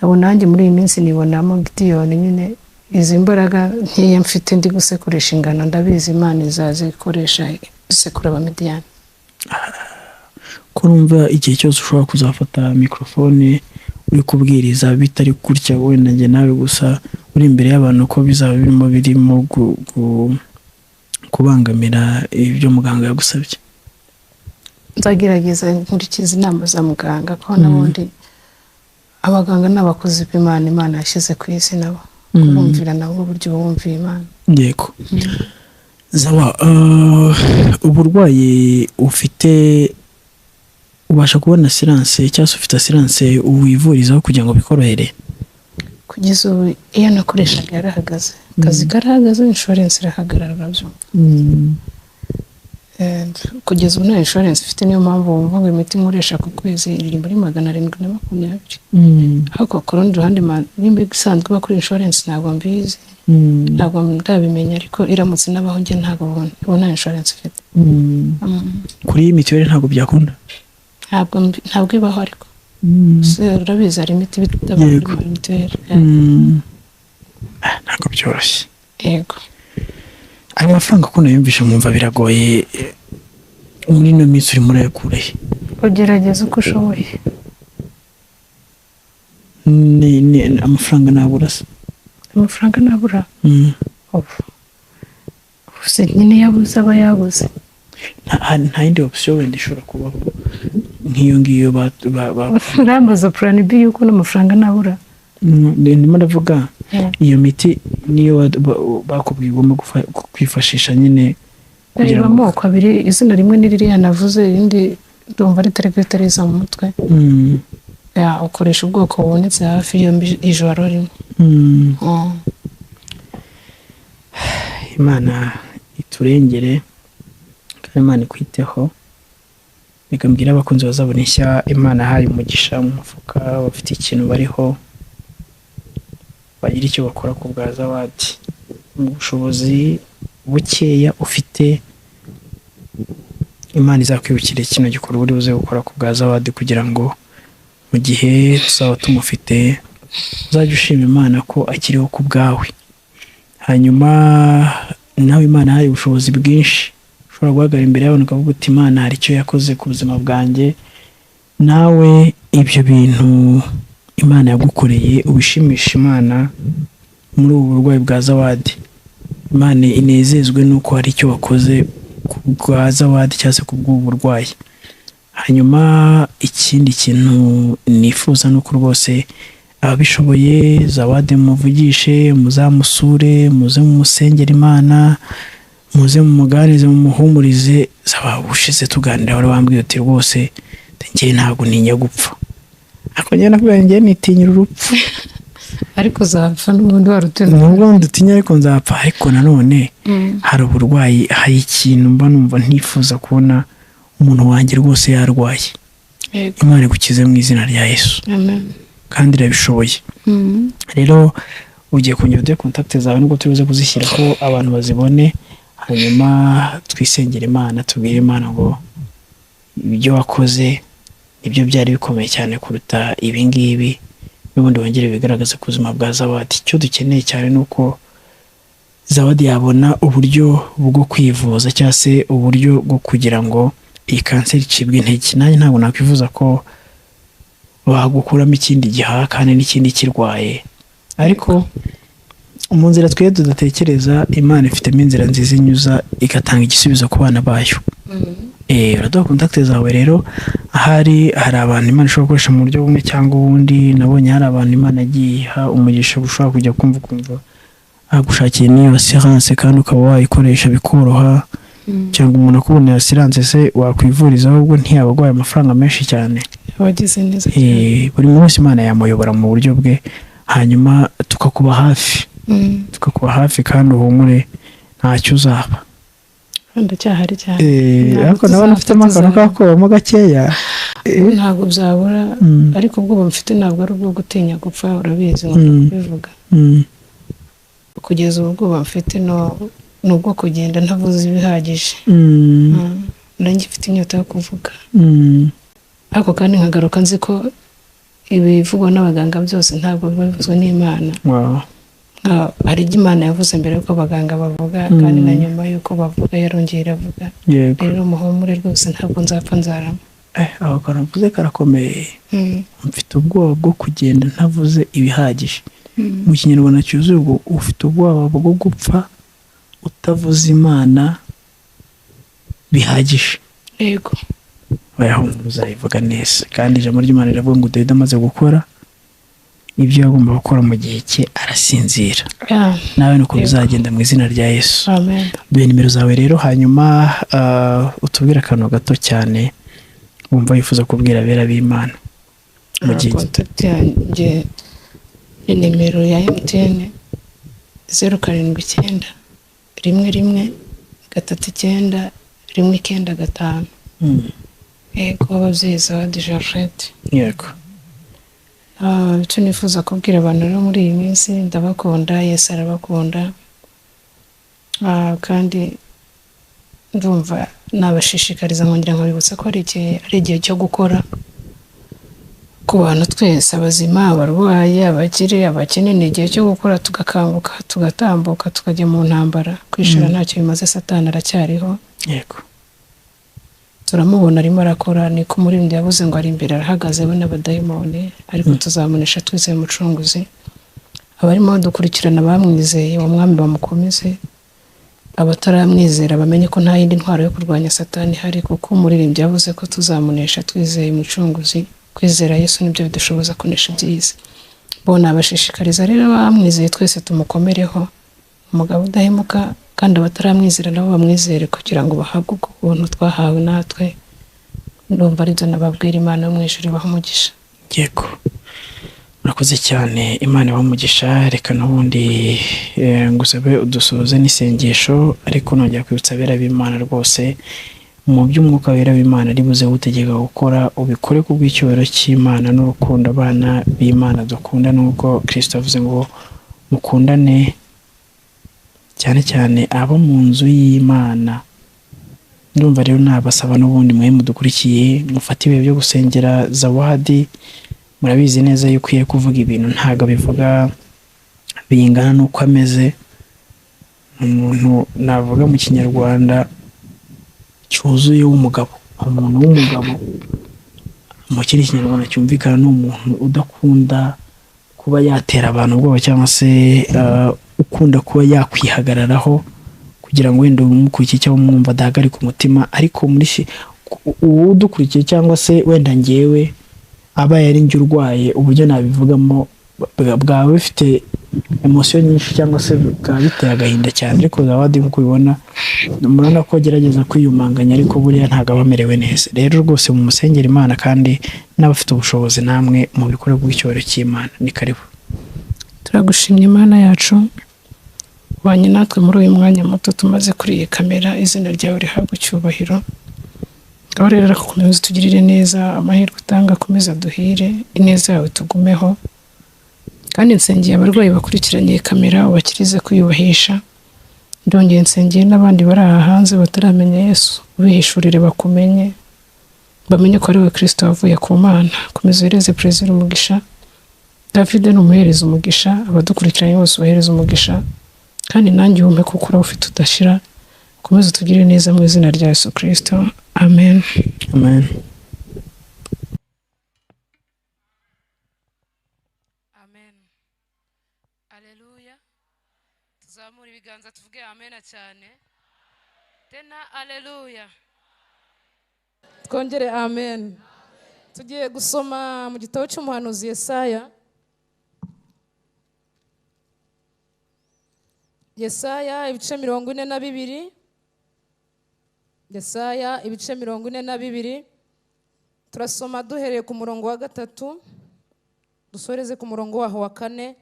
Abo nanjye muri iyi minsi nibonamo Gideyoni nyine, izi mbaraga nkeya mfite ndi gusekurisha ingano, ndabizi Imana izazikoresha gusekura Abamidiyani. Ko numva igihe cyose ushobora kuzafata mikrofone uri kubwiriza bitari gutya, wenda njye nawe gusa uri imbere y'abantu, ko bizaba birimo kubangamira ibyo muganga yagusabye. Nzagerageza nkurikiza inama za muganga, ko n'ubundi abaganga n'abakozi b'Imana Imana yashyize ku isi nabo kubumvira nabo uburyo bumviye Imana. Yego. Zaba uburwayi ufite ubasha kubona assurance cyangwa se ufite assurance wivurizaho kugira ngo bikorohere? Kugeza ubu iyo nakoreshaga yarahagaze, akazi karahagaze, insurance irahagarara nabyo. Kugeza ubu nta insurance ifite, niyo mpamvu wumva ngo imiti nkoresha ku kwezi iri muri 720. Ariko ku rundi ruhande nimba isanzwe bakora insurance ntabwo mbizi, ntabwo ndabimenya, ariko iramutse nabaho njye ntabwo ubona insurance ifite. Kuri iyi mitiweli ntabwo byakunda? Ntabwo ibaho, ariko urabizi hari imiti bitaba muri mitiweli. Ntabwo byoroshye. Yego. Ayo mafaranga ko nayumvisha mwumva biragoye, muri ino minsi urimo urayakura he? Ugerageza uko ushoboye. Amafaranga nabura se? Amafaranga nabura? Ubuse nyine yabuze aba yabuze. Nta yindi option wenda ishobora kubaho nk'iyo ngiyo urambaza plan B yuko n'amafaranga nabura? Ndimo ndavuga iyo miti niyo bakubwiye ugomba kwifashisha nyine kugira ngo amoko abiri, izina rimwe n'iririya navuze, irindi ndumva ritariza mu mutwe. Ukoresha ubwoko bubonetse hafi y'ijoro rimwe. Imana iturengere kandi Imana ikwiteho. Reka mbwira abakunzi bazabona ishya Imana haye umugisha mu mufuka, bafite ikintu bariho bagira icyo bakora ku bwa Zawadi. Mu bushobozi bukeya ufite, Imana izakwibukire kino gikorwa uri buze gukora ku bwa Zawadi, kugira ngo mu gihe tuzaba tumufite uzajya ushima Imana ko akiriho ku bwawe. Hanyuma nawe Imana hari ubushobozi bwinshi, ushobora guhagarara imbere y'abantu ukavuga uti Imana hari icyo yakoze ku buzima bwanjye. Nawe ibyo bintu Imana yagukoreye ubishimisha Imana muri ubu burwayi bwa Zawadi. Imana inezezwe nuko hari icyo wakoze ku bwa Zawadi cyangwa se ku bw'ubu burwayi. Hanyuma ikindi kintu nifuza nuko rwose ababishoboye Zawadi muvugishe, muzamusure, muze mumusengera Imana, muze mumuganirize, mumuhumurize. Ushize tuganira wari wambwiye uti rwose njye ntabwo ninya gupfa. Ako njye nakuvuga njye nitinyira urupfu. Ariko zapfa n'ubundi warutinya. Nubwo ndutinya ariko nzapfa, ariko nanone hari uburwayi, hari ikintu mba numva ntifuza kubona umuntu wanjye rwose yarwaye. Imana igukize mu izina rya Yesu. Amen. Kandi irabishoboye. Rero ugiye kunyura contact zawe nubwo tubize kuzishyiraho abantu bazibone, hanyuma twisengera Imana, tubwire Imana ngo ibyo wakoze nibyo byari bikomeye cyane kuruta ibi ngibi. N'ubundi wongere bigaragaza ku buzima bwa Zawadi. Icyo dukeneye cyane ni uko Zawadi yabona uburyo bwo kwivuza cyangwa se uburyo bwo kugira ngo iyi kanseri icibwe intege. Nanjye ntabwo nakwifuza ko bagukuramo ikindi gihaha kandi n'ikindi kirwaye, ariko mu nzira twe tudatekereza Imana ifitemo inzira nziza inyuza igatanga igisubizo ku bana bayo. Uraduha kontakte zawe rero, hari abantu Imana ishobora gukoresha mu buryo bumwe cyangwa ubundi. Nabonye hari abantu Imana yagiye iha umugisha ushobora kujya kumva agushakiye n'iyo assurance kandi ukaba wayikoresha bikoroha, cyangwa umuntu akubonera assurance se wakwivuriza ahubwo ntiyaba agwaye amafaranga menshi cyane. Wagize neza cyane. Buri muntu wese Imana yamuyobora mu buryo bwe, hanyuma tukakuba hafi kandi uhumure ntacyo uzaba. Ndacyahari cyane. Ariko nabona ufitemo akantu kakubamo gakeya. Ntabwo byabura, ariko ubwoba mfite ntabwo ari ubwo gutinya gupfa, urabizi nkunda kubivuga. Kugeza ubu bwoba mfite ni ubwo kugenda ntavuze ibihagije. Nanjye mfite inyota yo kuvuga, ariko kandi nkagaruka nzi ko ibivugwa n'abaganga byose ntabwo biba bivuzwe n'Imana. Hari ibyo Imana yavuze mbere yuko abaganga bavuga, kandi na nyuma yuko bavuga yarongeye iravuga. Rero muhumure rwose ntabwo nzapfa nzarama. Aho kantu mvuze karakomeye. Mfite ubwoba bwo kugenda ntavuze ibihagije. Mu Kinyarwanda cyuzuye ubwo ufite ubwoba bwo gupfa utavuze Imana bihagije. Yego. Bayaho uzayivuga neza, kandi ijambo ry'Imana riravuga ngo Dawidi amaze gukora ibyo yagomba gukora mu gihe cye arasinzira. Nawe nuko bizagenda mu izina rya Yesu. Amen. Duhe nimero zawe rero, hanyuma utubwire akantu gato cyane wumva yifuza kubwira abera b'Imana mu gihe. Kontakti yanjye ni nimero ya MTN 079 11 39 195. Yego, ababyeyi Zawadi Georgette. Yego. Icyo nifuza kubwira abantu rero muri iyi minsi, ndabakunda, Yesu arabakunda, kandi ndumva nabashishikariza nkongera nkabibutsa ko ari igihe cyo gukora ku bantu twese, abazima, abarwayi, abakire, abakene. Ni igihe cyo gukora, tugakanguka, tugatambuka, tukajya mu ntambara. Kwishira ntacyo bimaze, Satani aracyariho. Yego. Turamubona arimo arakora, niko umuririmbyi yavuze ngo ari imbere arahagaze we n'abadayimoni, ariko tuzamunesha twizeye Umucunguzi. Abarimo dukurikirana bamwizeye uwo mwami bamukomeze, abataramwizera bamenye ko nta yindi ntwaro yo kurwanya Satani ihari, kuko umuririmbyi yavuze ko tuzamunesha twizeye Umucunguzi. Kwizera Yesu nibyo bidushoboza kunesha ibyiza. Bona abashishikariza rero bamwizeye twese tumukomereho, umugabo udahemuka, kandi abataramwizera nabo bamwizere kugira ngo bahabwe ubwo buntu twahawe natwe. Ndumva aribyo nababwira. Imana yo mu ijuru ibahe umugisha. Yego, murakoze cyane, Imana ibahe umugisha. Reka n'ubundi ngusabe udusoze n'isengesho, ariko nongera kwibutsa abera b'Imana rwose, mu by'umwuka wera w'Imana ari buze gutegeka gukora, ubikore ku bw'icyubahiro cy'Imana n'urukundo abana b'Imana dukunda, n'uko Kristo avuze ngo mukundane, cyane cyane abo mu nzu y'Imana. Ndumva rero nabasaba n'ubundi mwe mudukurikiye, mufate ibihe byo gusengera Zawadi. Murabizi neza yuko iyo kuvuga ibintu ntabwo bivuga bingana n'uko ameze. Umuntu navuga mu Kinyarwanda cyuzuye w'umugabo, umuntu w'umugabo mu kindi Kinyarwanda cyumvikana ni umuntu udakunda kuba yatera abantu ubwoba, cyangwa se ukunda kuba yakwihagararaho kugira ngo wenda umukurikiye cyangwa umwumva adahagarika umutima. Ariko muri udukurikiye cyangwa se wenda ngewe abaye ari njye urwaye, uburyo nabivugamo bwaba bifite emosiyo nyinshi cyangwa se bikaba biteye agahinda cyane. Ariko Zawadi nk'uko ubibona, murabona ko agerageza kwiyumanganya, ariko buriya ntabwo aba amerewe neza. Rero rwose mu musengera Imana, kandi n'abafite ubushobozi namwe mu bikorwa by'icyubahiro cy'Imana. Ni karibu. Turagushimye Imana yacu, ubanye natwe muri uyu mwanya muto tumaze kuri iyi kamera. Izina ryawe rihabwe icyubahiro. Ngaho rero arakomeza utugirire neza, amahirwe utanga akomeza duhire, ineza yawe tugumeho. Kandi nsengeye abarwayi bakurikiranye kamera, ubakirize kwiyubahisha. Ndongeye nsengeye n'abandi bari aha hanze bataramenya Yesu, ubihishurire bakumenye. bamenye ko ari we Kristo wavuye ku Mana. Komeza uhereze Perezida umugisha, David n'umuhereza umugisha, abadukurikiranye bose ubahereza umugisha, kandi nanjye umpe kuko urawufite udashira. Komeza utugirire neza mu izina rya Yesu Kristo, amen. Amen. Amen. Aleluya. Tuzamura ibiganza tuvuge amen cyane. Tena aleluya. Twongere amen. Tugiye gusoma mu gitabo cy'umuhanuzi Yesaya. Yesaya ibice 42. Yesaya ibice 42. Turasoma duhereye ku murongo wa 3, dusoreze ku murongo waho wa 4,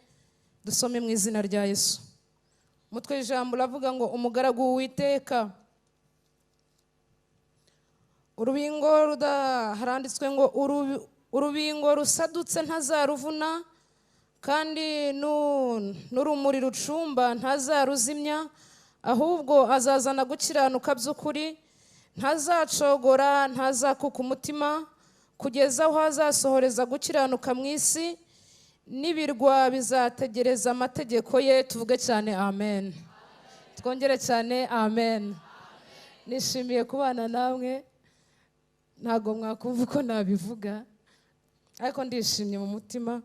dusome mu izina rya Yesu. Umutwe w'ijambo uravuga ngo umugaragu w'Uwiteka. Haranditswe ngo urubingo rusadutse ntazaruvuna, kandi n'urumuri rucumba ntazaruzimya, ahubwo azazana gukiranuka by'ukuri, ntazacogora, ntazakuka umutima, kugeza aho azasohoreza gukiranuka mu isi, n'ibirwa bizategereza amategeko ye. Tuvuge cyane amen. Twongere cyane amen. Nishimiye kubana namwe, ntago mwakumva uko nabivuga, ariko ndishimye mu mutima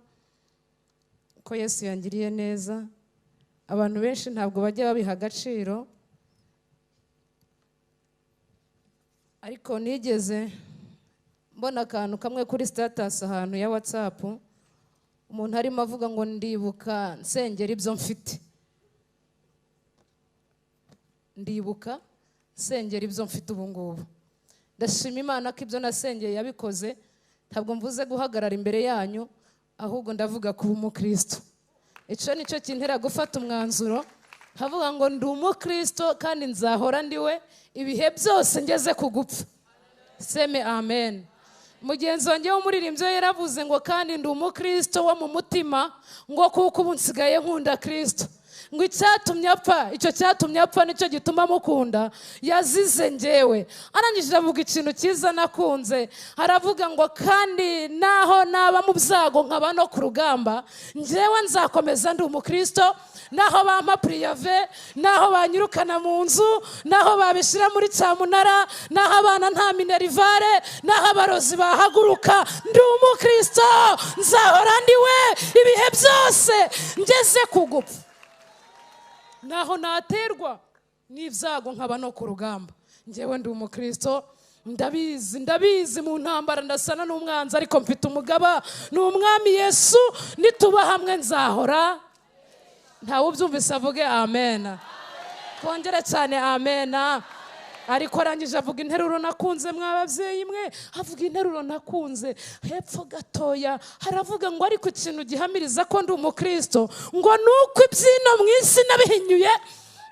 ko Yesu yangiriye neza. Abantu benshi ntabwo bajya babiha agaciro, ariko nigeze mbona akantu kamwe kuri status ahantu ya WhatsApp, umuntu arimo avuga ngo ndibuka nsengera ibyo mfite. Ndibuka nsengera ibyo mfite ubu ngubu. Ndashima Imana ko ibyo nasengeye yabikoze. Ntabwo mvuze guhagarara imbere yanyu, ahubwo ndavuga kuba umukristo. Icyo nicyo kintera gufata umwanzuro, havuga ngo ndi umukristo kandi nzahora ndiwe ibihe byose ngeze ku gupfa. Seme amen. Mugenzi wanjye w'umuririmbyi yaravuze ngo kandi ndi umukristo wo mu mutima, ngo kuko ubu nsigaye nkunda Kristo. Ngo icyatumye apfa, icyo cyatumye apfa nicyo gituma mukunda, yazize njyewe. Arangije avuga ikintu cyiza nakunze, haravuga ngo kandi naho naba mu byago nkaba no ku rugamba, njyewe nzakomeza ndi umukristo. Naho bampa priyave, naho banyirukana mu nzu, naho babishyira muri cyamunara, naho abana nta minerivare, naho abarozi bahaguruka, ndi umukristo, nzahora ndiwe ibihe byose ngeze ku gupfa. Naho naterwa n'ibyago nkaba no ku rugamba, njyewe ndi umukristo. Ndabizi mu ntambara ndasana n'umwanzi, ariko mfite umugaba, ni umwami Yesu. Nituba hamwe nzahora. Ntawe ubyumvise avuge amen. Twongere cyane amen. Ariko arangije avuga interuro nakunze, mw'ababyeyi mwe, avuga interuro nakunze. Hepfo gatoya haravuga ngo ariko ikintu gihamiriza ko ndi umukristo, ngo nuko ibyino mu isi nabihinyuye,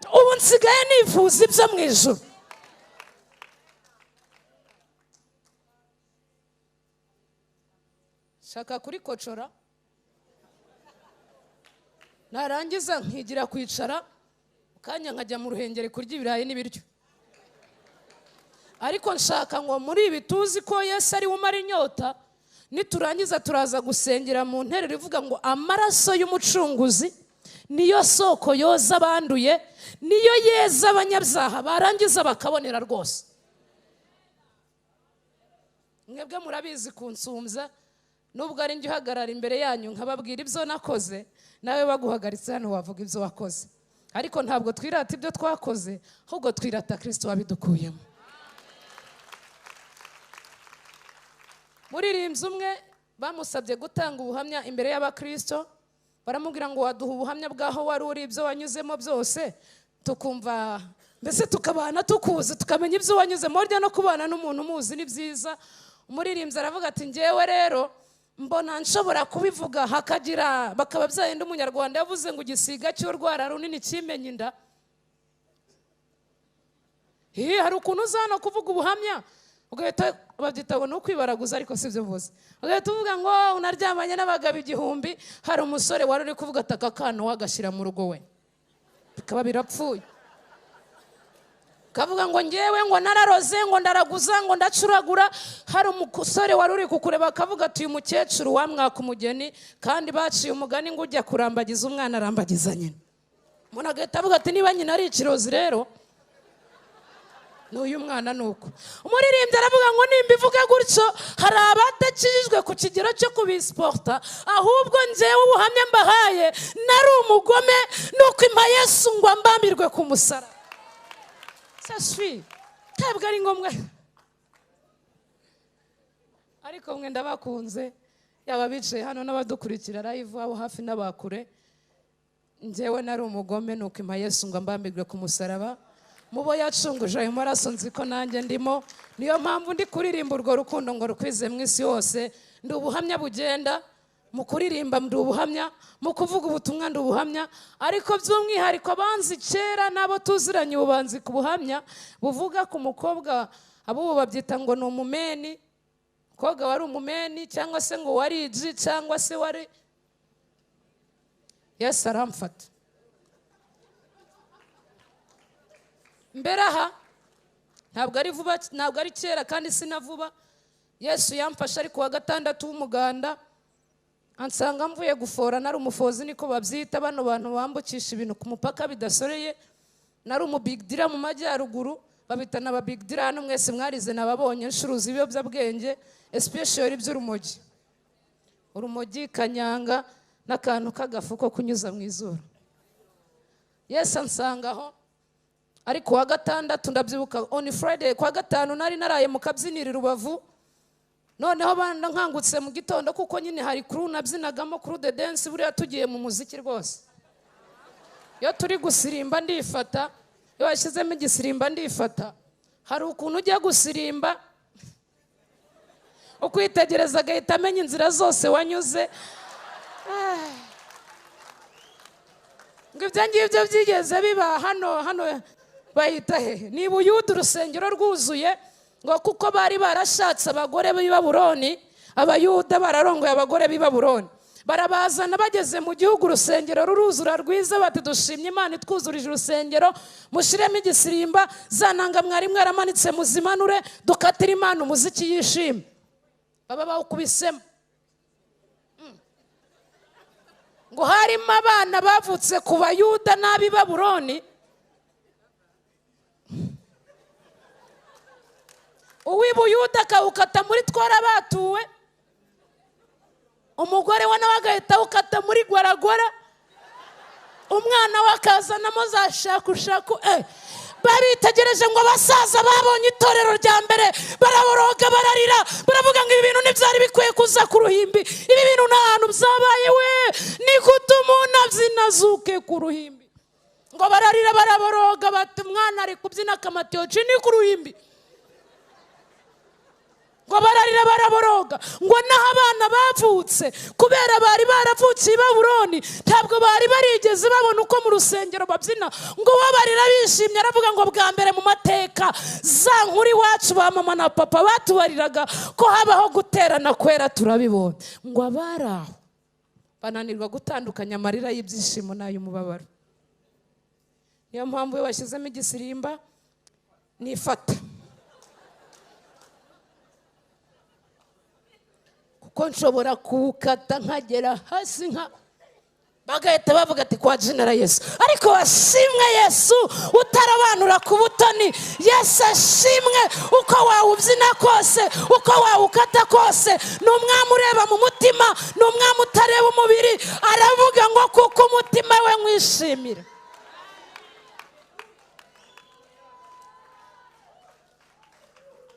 ubu nsigaye nifuza ibyo mu ijuru. Shaka kuri kocora, narangiza nkigira kwicara, kanya nkajya mu ruhengeri kurya ibirayi n'ibiryo. Ariko nshaka ngo muri ibi tuzi ko Yesu ari umara inyota, niturangiza turaza gusengera mu nterero ivuga ngo amaraso y'umucunguzi niyo soko yoza abanduye, niyo yeza abanyabyaha barangiza bakabonera rwose. Mwebwe murabizi kunsumbya, nubwo ari njye uhagarara imbere yanyu nkababwira ibyo nakoze, nawe baguhagaritse hano wavuga ibyo wakoze. Ariko ntabwo twirata ibyo twakoze, ahubwo twirata Kristo wabidukuyemo. Muririmbyi umwe bamusabye gutanga ubuhamya imbere y'abakristo, baramubwira ngo waduha ubuhamya bwaho wari uri, ibyo wanyuzemo byose, tukumva mbese tukabana tukuzi, tukamenya ibyo wanyuzemo. Burya no kubana n'umuntu umuzi ni byiza. Umuririmbyi aravuga ati njyewe rero mbona nshobora kubivuga hakagira bakaba byayindi umunyarwanda yavuze ngo igisiga cy'urwara runini kimenye inda. Hari ukuntu uzana kuvuga ubuhamya ugahita babyita ngo ni ukwibaraguza, ariko si byo mvuze. Ugahita uvuga ngo unaryamanye n'abagabo 1000, hari umusore wari uri kuvuga ati aka kana wagashyira mu rugo we, bikaba birapfuye. kavuga ngo ngewe ngo nararoze ngo ndaraguza ngo ndacuragura. Hari umusore wari uri kukureba akavuga ati uyu mukecuru wamwaka umugeni kandi baciye umugani ngo ujya kurambagiza umwana arambagiza nyina. Umuntu agahita avuga ati niba nyina ari ikirozi rero n'uyu mwana nuko. Umuririmbyi aravuga ngo nimba ivuga gutyo hari abadakijijwe ku kigero cyo kubisiporta, ahubwo njyewe ubuhamya mbahaye nari umugome nuko impa Yesu ngo ambambirwe ku musaraba. Saswi ntabwo ari ngombwa, ariko mwe ndabakunze, yaba bicaye hano n'abadukurikira live abo hafi n'abakure. Njyewe nari umugome nuko impa Yesu ngo ambambirwe ku musaraba. Mubo yacunguje ayo maraso nzi ko nanjye ndimo, niyo mpamvu ndi kuririmba urwo rukundo ngo rukwize mu isi yose. Ndi ubuhamya bugenda mu kuririmba, ndi ubuhamya mu kuvuga ubutumwa, ndi ubuhamya. Ariko by'umwihariko abanzi kera n'abo tuziranye ububanzi ku buhamya buvuga ku mukobwa, abo babyita ngo ni umumeni, umukobwa wari umumeni cyangwa se ngo wari iji cyangwa se wari Yesu aramfata. Mbere aha ntabwo ari vuba, ntabwo ari kera kandi sinavuba. Yesu yamfashe ari kuwa gatandatu w'umuganda, ansanga mvuye gufora. Nari umufozi niko babyita, bano bantu bambukisha ibintu ku mupaka bidasoreye. Nari umubigdira mu majyaruguru, babita n'ababigdira hano mwese mwarize nababonye, ncuruza ibiyobyabwenge especially by'urumogi, urumogi, kanyanga n'akantu k'agafu ko kunyuza mu izuru. Yesu ansangaho ari kuwa gatandatu, ndabyibuka on Friday kuwa gatanu nari naraye mu kabyiniro Rubavu. Noneho banda nkangutse mu gitondo kuko nyine hari crew nabyinagamo, crew de dance, buriya tugiye mu muziki rwose. Iyo turi gusirimba ndifata, iyo washyizemo igisirimba ndifata. Hari ukuntu ujya gusirimba ukwitegereza agahita amenya inzira zose wanyuze. Ngo ibyo ngibyo byigeze biba hano bahita hehe ni Buyuda, urusengero rwuzuye ngo kuko bari barashatse abagore b'i Babuloni. Abayuda bararongoye abagore b'i Babuloni, barabazana. Bageze mu gihugu urusengero ruruzura rwiza, bati dushimye Imana itwuzurije urusengero, mushiremo igisirimba, zananga mwari mwaramanitse muzimanure, dukatira Imana umuziki yishime. Baba bawukubisemo. Ngo harimo abana bavutse ku Bayuda n'ab'i Babuloni. Uw'i Buyuda akawukata muri twara batuwe, umugore we nawe agahita awukata muri gwaragwara, umwana we akazanamo za shakushaku. Babitegereje ngo abasaza babonye itorero rya mbere baraboroga bararira, baravuga ngo ibi bintu ntibyari bikwiye kuza ku ruhimbi, ibi bintu nta hantu byabaye, we ni gute umuntu abyinazuke ku ruhimbi. Ngo bararira baraboroga, bati umwana ari kubyina akamatiyo ni ku ruhimbi. Ngo bararira baraboroga, ngo naho abana bavutse kubera bari baravukiye i Babuloni ntabwo bari barigeze babona uko mu rusengero babyina. Ngo babarira bishimye, aravuga ngo bwa mbere mu mateka za nkuru iwacu ba mama na papa batubariraga ko habaho guterana kwera turabibona. Ngo abari aho bananirwa gutandukanya amarira y'ibyishimo n'ay'umubabaro. Niyo mpamvu iyo bashyizemo igisirimba nifata, ko nshobora kuwukata nkagera hasi bagahita bavuga ati kwa General Yesu. Ariko washimwe Yesu utarabanura ku butoni. Yesu ashimwe uko wawubyina kose, uko wawukata kose. Ni umwami ureba mu mutima, ni umwami utareba umubiri. Aravuga ngo kuko umutima we mwishimira.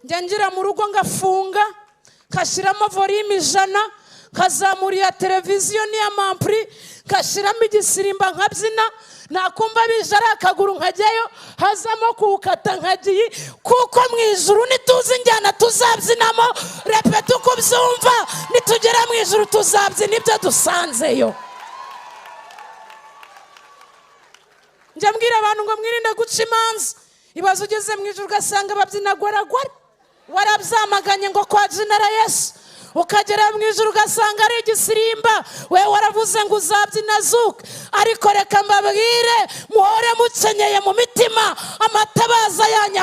Njya ngira mu rugo ngafunga, kashyiramo volume 100, kazamurira televiziyo n'iya mampuri, kashyiramo igisirimba nkabyina, nakumva bije ari akaguru nkajyayo, hazamo kuwukata nkagiye, kuko mu ijuru nituzi njyana tuzabyinamo. Repeta uko byumva, nitugera mu ijuru tuzabyina ibyo dusanzeyo. Njya mbwira abantu ngo mwirinde guca imanza. Ibaze ugeze mu ijuru ugasanga babyina gwaragwara, warabyamaganye ngo kwa General Yesu, ukagera mu ijuru ugasanga ari igisirimba, we waravuze ngo uzabyina zuka. Ariko reka mbabwire, muhore mukenyeye mu mitima, amatabaza yanyu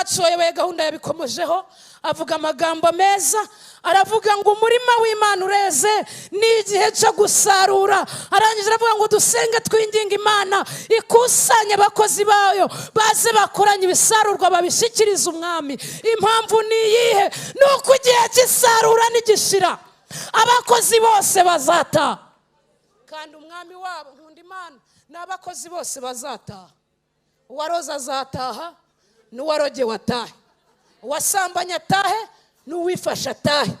wacu wayoboye gahunda yabikomojeho avuga amagambo meza, aravuga ngo umurima w'Imana ureze, ni igihe cyo gusarura. Arangije aravuga ngo dusenge twinginga Imana ikusanye abakozi bayo baze bakoranye ibisarurwa babishyikiriza umwami. Impamvu ni iyihe? Ni uko igihe cy'isarura nigishira abakozi bose bazataha, kandi umwami wabo nkunda Imana n'abakozi bose bazataha. Uwaroza azataha, n'uwarogewe atahe, uwasambanye atahe, n'uwifashe atahe,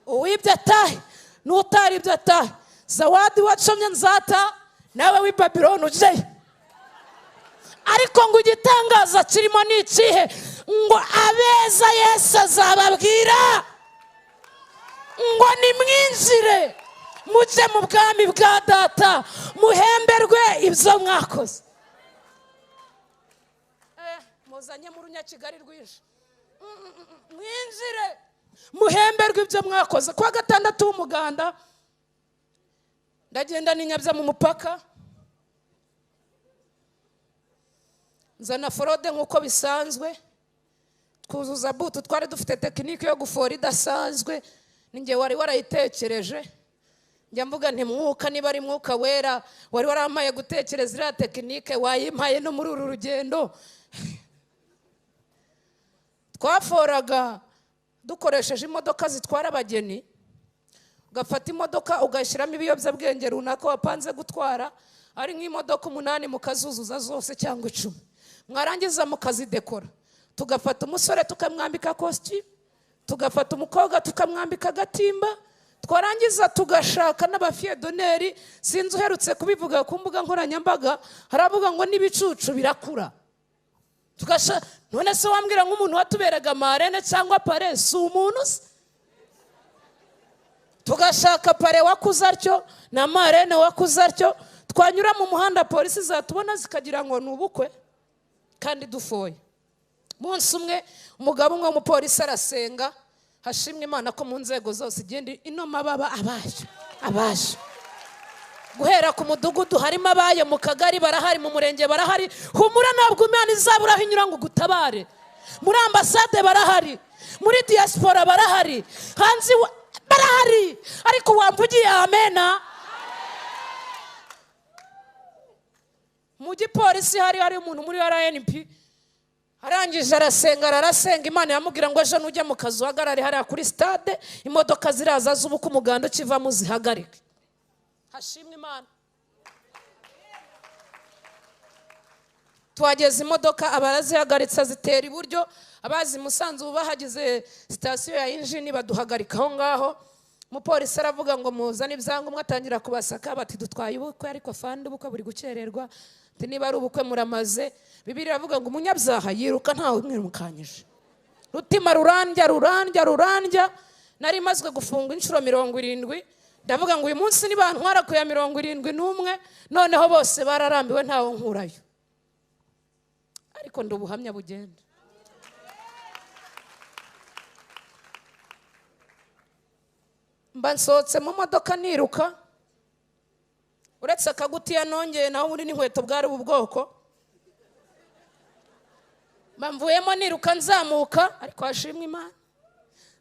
uwibye atahe, n'utaribye atahe. Zawadi wacomye nzataha, nawe w'i Babuloni ujyeyo. Ariko ngo igitangaza kirimo ni ikihe? Ngo abeza Yesu azababwira ngo nimwinjire mujye mu bwami bwa data, muhemberwe ibyo mwakoze. Muzanye mu Runyakigali rwinshi, mwinjire muhemberwe ibyo mwakoze. Kuwa gatandatu w'umuganda ndagenda ninyabya mu mupaka, nzana forode nk'uko bisanzwe, twuzuza butu. Twari dufite tekinike yo gufora idasanzwe, ninjye wari warayitekereje. Njya mvuga nti mwuka, niba ari mwuka wera wari warampaye gutekereza iriya tekinike, wayimpaye no muri uru rugendo. Twaforaga dukoresheje imodoka zitwara abageni, ugafata imodoka ugashyiramo ibiyobyabwenge runaka wapanze gutwara, ari nk'imodoka 8 mukazuzuza zose cyangwa 10, mwarangiza mukazidekora. Tugafata umusore tukamwambika costume, tugafata umukobwa tukamwambika agatimba, twarangiza tugashaka n'abafiyedoneri. Sinzi uherutse kubivuga ku mbuga nkoranyambaga, haravuga ngo n'ibicucu birakura. None se wambwira nk'umuntu watuberaga marene cyangwa pare si umuntu se? Tugashaka pare wakuze atyo na marene wakuze atyo, twanyura mu muhanda polisi zatubona zikagira ngo ni ubukwe kandi dufoye. Munsi umwe umugabo umwe w'umupolisi arasenga, hashimwe Imana ko mu nzego zose igenda ino mababa abaje. Guhera ku mudugudu harimo abayo, mu kagari barahari, mu murenge barahari. Humura ntabwo Imana izabura aho inyura ngo gutabare. Muri ambasade barahari, muri diaspora barahari, hanze barahari. Ariko wamvugiye amena. Mu gipolisi hari umuntu muri RNP, arangije arasenga Imana yamubwira ngo ejo nujya mu kazi uhagarare hariya kuri stade, imodoka ziraza z'ubuko umuganda ukivamo zihagarike. Hashimwe Imana. Twageze imodoka abarazihagaritsa zitera iburyo, abazi Musanze ubu bahagize sitasiyo ya injini baduhagarika aho ngaho. Umupolisi aravuga ngo muzane ibyangombwa, atangira kubasaka bati dutwaye ubukwe ariko fandi ubukwe buri gukererwa. Ati niba ari ubukwe muramaze. Bibiliya iravuga ngo umunyabyaha yiruka ntawe umwirukanyije. Rutima rurandya. Nari mazwe gufunga inshuro 70. Ndavuga ngo uyu munsi ni bantwara ku ya 71, noneho bose bararambiwe ntawe nkurayo. Ariko ndubuhamya bugenda. Mba nsohotse mu modoka niruka, uretse akagutiya nongeye naho muri n'inkweto bwari ubu bwoko. Mba mvuyemo niruka nzamuka, ariko hashimwe Imana.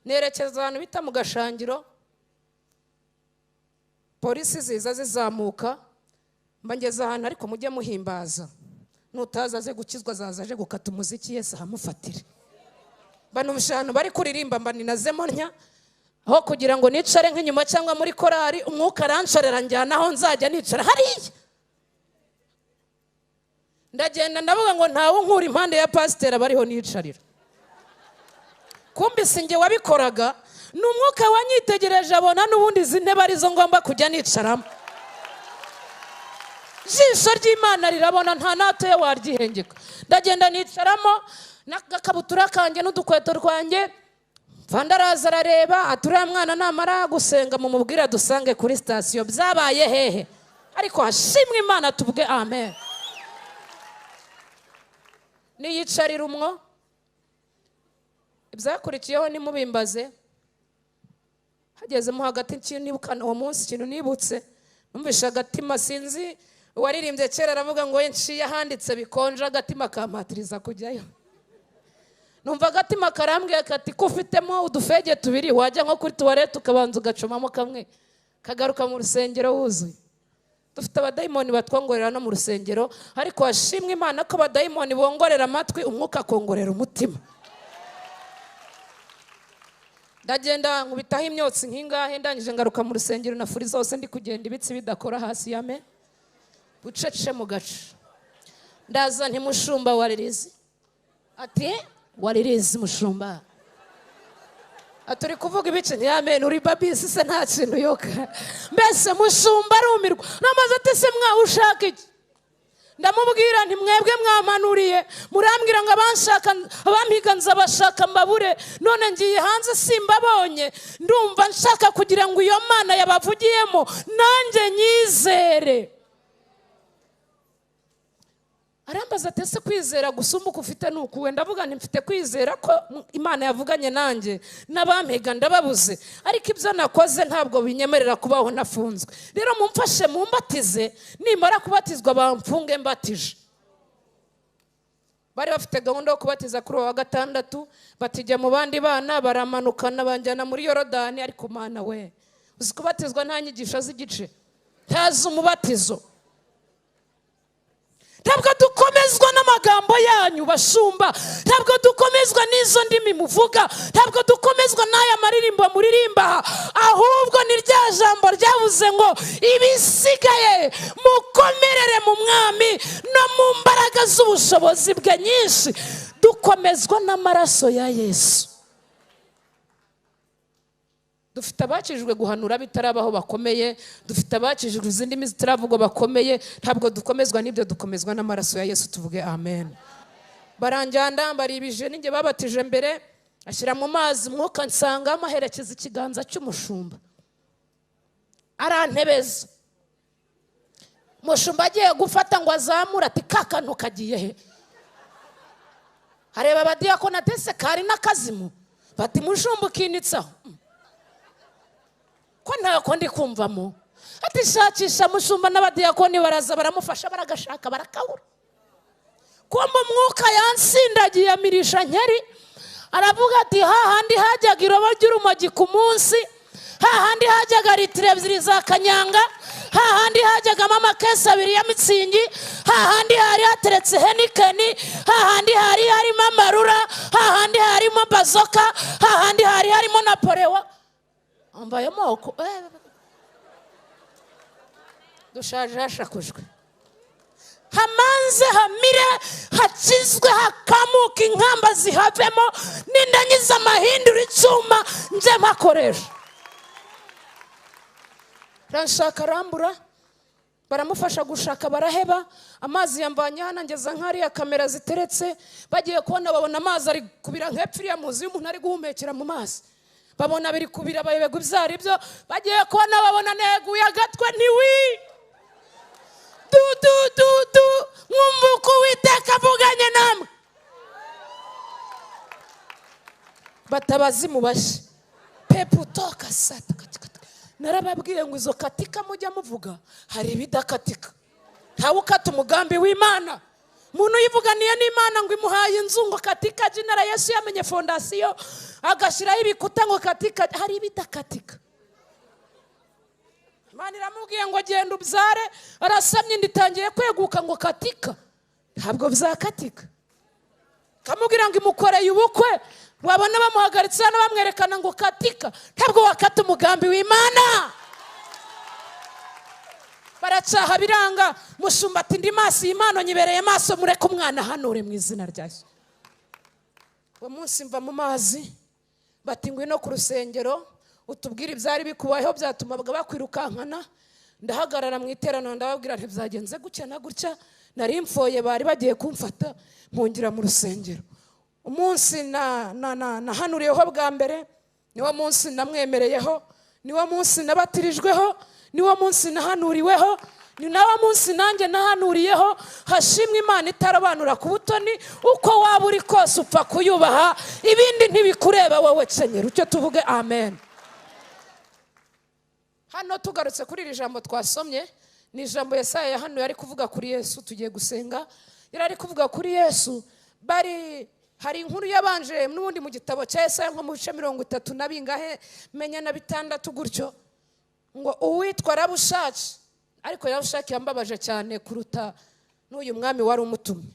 Nerekeza ahantu bita mu Gashangiro, polisi ziza zizamuka. Mba ngeze ahantu ariko mujye muhimbaza, nutaza aze gukizwa azaje gukata umuziki Yesu ahamufatire. Mba numvise ahantu bari kuririmba, mba ninazemo ntya, aho kugira ngo nicare nk'inyuma cyangwa muri korari, umwuka aranshorera njyana aho nzajya nicara hariya. Ndagenda ndavuga ngo ntawe nkura impande ya pasiteri abariho nicarira. Kumbi sinjye wabikoraga, n'umwuka wanyitegereje abona n'ubundi izi ntebe arizo ngomba kujya nicaramo. Jisho ry'Imana rirabona nta natoye waryihengeka. Ndagenda nicaramo n'agakabutura kanjye n'udukweto twanjye. Vandaraza arareba, aturiya mwana namara gusenga mu mubwira dusange kuri sitasiyo. Byabaye hehe? Ariko hashimwe Imana tuvuge amen. Niyicarira umwo, ibyakurikiyeho nimubimbaze. Hagezemo hagati ikintu nibukana uwo munsi, ikintu nibutse, numvisha agatima, sinzi uwaririmbye kera aravuga ngo nciye ahanditse bikonje agatima kampatiriza kujyayo. numva agatima karambwiye kati ko ufitemo udufege tubiri wajya nko kuri tuwarete ukabanza ugacomamo kamwe kagaruka mu rusengero wuzuye. Dufite abadayimoni batwongorera no mu rusengero, ariko hashimwe Imana ko abadayimoni bongorera amatwi, umwuka akongorera umutima. Ndagenda nkubitaho imyotsi nkingahe, ndangije ngaruka mu rusengero na furi zose ndi kugenda ibitsi bidakora hasi yame bucece mu gace. Ndaza nti mushumba waririzi, ati waririzi mushumba, aturi kuvuga ibice ntiyamene uri babisi se nta kintu yoka. Mbese mushumba arumirwa namaze ati se mwawe ushaka iki? Ndamubwira nti mwebwe mwamanuriye murambwira ngo abampiga nzabashaka mbabure, none ngiye hanze simbabonye, ndumva nshaka kugira ngo iyo Mana yabavugiyemo nanjye nyizere. Arambaza ati ese kwizera gusumbuka ufite nukuwe? Ndavuga nti mfite kwizera ko Imana yavuganye nanjye n'abampiga ndababuze, ariko ibyo nakoze ntabwo binyemerera kubaho nafunzwe. Rero mumfashe mumbatize, nimara kubatizwa bamfunge mbatije. Bari bafite gahunda yo kubatiza kuri wa gatandatu, batijya mu bandi bana baramanukana banjyana muri Yorodani. Ariko Mana we, uzi kubatizwa nta nyigisho z'igice, ntazi umubatizo. Ntabwo dukomezwa n'amagambo yanyu bashumba, ntabwo dukomezwa n'izo ndimi muvuga, ntabwo dukomezwa n'aya maririmbo muririmba, ahubwo ni rya jambo ryavuze ngo ibisigaye mukomerere mu mwami no mu mbaraga z'ubushobozi bwe nyinshi. Dukomezwa n'amaraso ya Yesu. Dufite abakijijwe guhanura bitarabaho bakomeye, dufite abakijijwe izindi ndimi zitaravugwa bakomeye. Ntabwo dukomezwa n'ibyo, dukomezwa n'amaraso ya Yesu. Tuvuge amen. Baranjyana baribije ninjye babatije mbere, ashyira mu mazi, mwuka nsanga amaherekeza ikiganza cy'umushumba arantebeza. Umushumba agiye gufata ngo azamura, ati kakantu kagiye he? Hareba abadiyakoni atese kari n'akazimu, bati mushumba ukinitsaho ko ntako ndi kumvamo. Ati shakisha mushumba n'abadiyakoni baraza baramufasha, baragashaka barakabura. Kumba umwuka yansindagiye amirisha nkeri, aravuga ati hahandi hajyaga irobo ry'urumogi ku munsi, hahandi hajyaga litiro 2 za kanyanga, hahandi hajyagamo amakesi 2 ya mitsingi, hahandi hari hateretse henikeni, hahandi hari harimo amarura, hahandi harimo bazoka, hahandi hari harimo napolewa. Ambaye moko dushaje hashakujwe, hamanze hamire hakizwe hakamuka inkamba zihavemo, n'indangiza amahindura icyuma nje makoresha. Ranshaka rambura, baramufasha gushaka baraheba. Amazi yambanye hana ngeza nk'ariya kamera ziteretse, bagiye kubona babona amazi ari kubira nk'epfiriya muzi y'umuntu ari guhumekera mu mazi. Babona biri kubira bayebego ibyari byo, bagiye kubona babona neguye agatwe ntiwi du mwumva uko Uwiteka avuganye namwe. Batabazi mubashe peputoka sata. Narababwiye ngo izo katika mujya muvuga hari ibidakatika, ntawe ukata umugambi w'Imana. Muntu yivuganiye n'Imana ngo imuhaye inzu ngo katika jinara Yesu yamenye fondasiyo agashiraho ibikuta ngo katika, hari ibidakatika. Imana iramubwiye ngo genda ubyare, arasamye nditangiye kweguka ngo katika, ntabwo bizakatika. Kamubwira ngo imukoreye ubukwe, wabona bamuhagaritse hano bamwerekana ngo katika, ntabwo wakata umugambi w'Imana. Baracaha biranga. Mushumba ati ndi maso y'Imana nyibereye maso, mureke umwana hanure mu izina rya Yesu. Uwo munsi mva mu mazi, bati ngwino ku rusengero utubwire ibyari bikubayeho byatuma bakwirukankana. Ndahagarara mu iteraniro ndababwira nti byagenze gutya na gutya, nari mfoye bari bagiye kumfata, mpungira mu rusengero. Umunsi nahanuriyeho bwa mbere, niwo munsi namwemereyeho, niwo munsi nabatirijweho, niwo munsi nahanuriweho, ni nawo munsi nanjye nahanuriyeho. Hashimwe Imana itarabanura ku butoni, uko waba uri kose upfa kuyubaha, ibindi ntibikureba wowe kenyera. Ucyo tuvuge amen. Hano tugarutse kuri iri jambo twasomye, ni ijambo Yesaya hano yari kuvuga kuri Yesu. Tugiye gusenga, yari ari kuvuga kuri Yesu. Bari hari inkuru yabanje n'ubundi mu gitabo cya Yesaya nko mu bice 30 na bingahe menya na 6 gutyo, ngo uwitwa Rabushaki, ariko Rabushaki yambabaje cyane kuruta n'uyu mwami wari umutumye,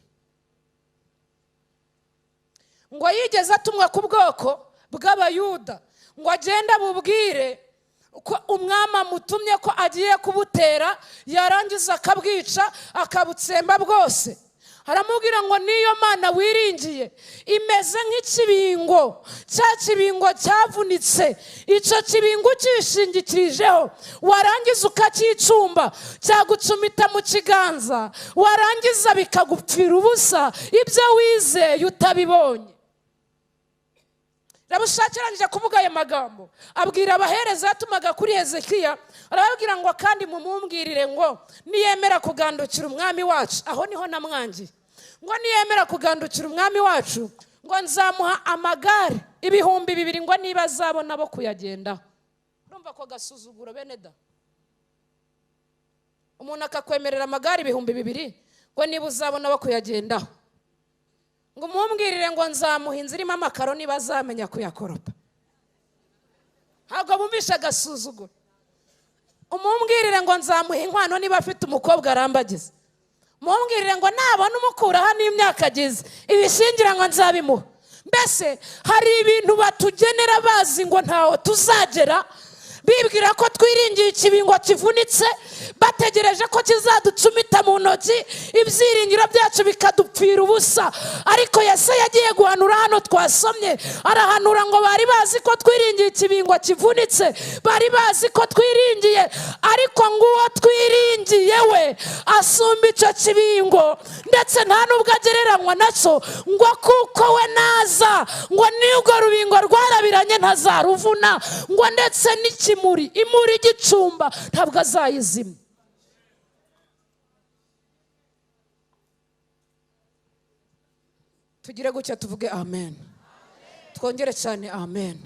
ngo yigeze atumwa ku bwoko bw'abayuda ngo agende abubwire ko umwami amutumye ko agiye kubutera, yarangiza akabwica akabutsemba bwose. Haramubwira ngo niyo Mana wiringiye imeze nk'ikibingo, cya kibingo cyavunitse, icyo kibingo cyishingikirijeho, warangiza ukacyicumba cyagucumita mu kiganza, warangiza bikagupfira ubusa ibyo wizeye utabibonye. Rabushaki arangije kuvuga aya magambo abwira abahereza yatumaga kuri Hezekiya, arababwira ngo kandi mumumbwirire ngo niyemera kugandukira umwami wacu, aho niho namwangiye, ngo niyemera kugandukira umwami wacu ngo nzamuha amagare 2,000 ngo niba azabona bo kuyagendaho. Urumva ko gasuzuguro bene da, umuntu akakwemerera amagare 2,000 ngo niba uzabona bo kuyagendaho, ngo mumbwirire ngo nzamuha inzira irimo amakaro niba azamenya kuyakoropa. Ntabwo bumvisha agasuzuguro. Umumbwirire ngo nzamuha inkwano niba afite umukobwa arambagiza. Mumbwirire ngo nabona umukuraho n'imyaka agize ibishingira ngo nzabimuha. Mbese hari ibintu batugenera bazi ngo ntaho tuzagera, bibwira ko twiringiye ikibingo kivunitse, bategereje ko kizaducumita mu ntoki, ibyiringiro byacu bikadupfira ubusa. Ariko Yesaya yagiye guhanura, hano twasomye arahanura ngo bari bazi ko twiringiye ikibingo kivunitse, bari bazi ko twiringiye, ariko nguwo twiringiye we asumba icyo kibingo, ndetse nta nubwo agereranywa nacyo, ngo kuko we naza ngo nibwo rubingo rwarabiranye ntazaruvuna, ngo ndetse n'ikimuri imuri igicumba ntabwo azayizima. Tugire gutya tuvuge amen. Twongere cyane amen.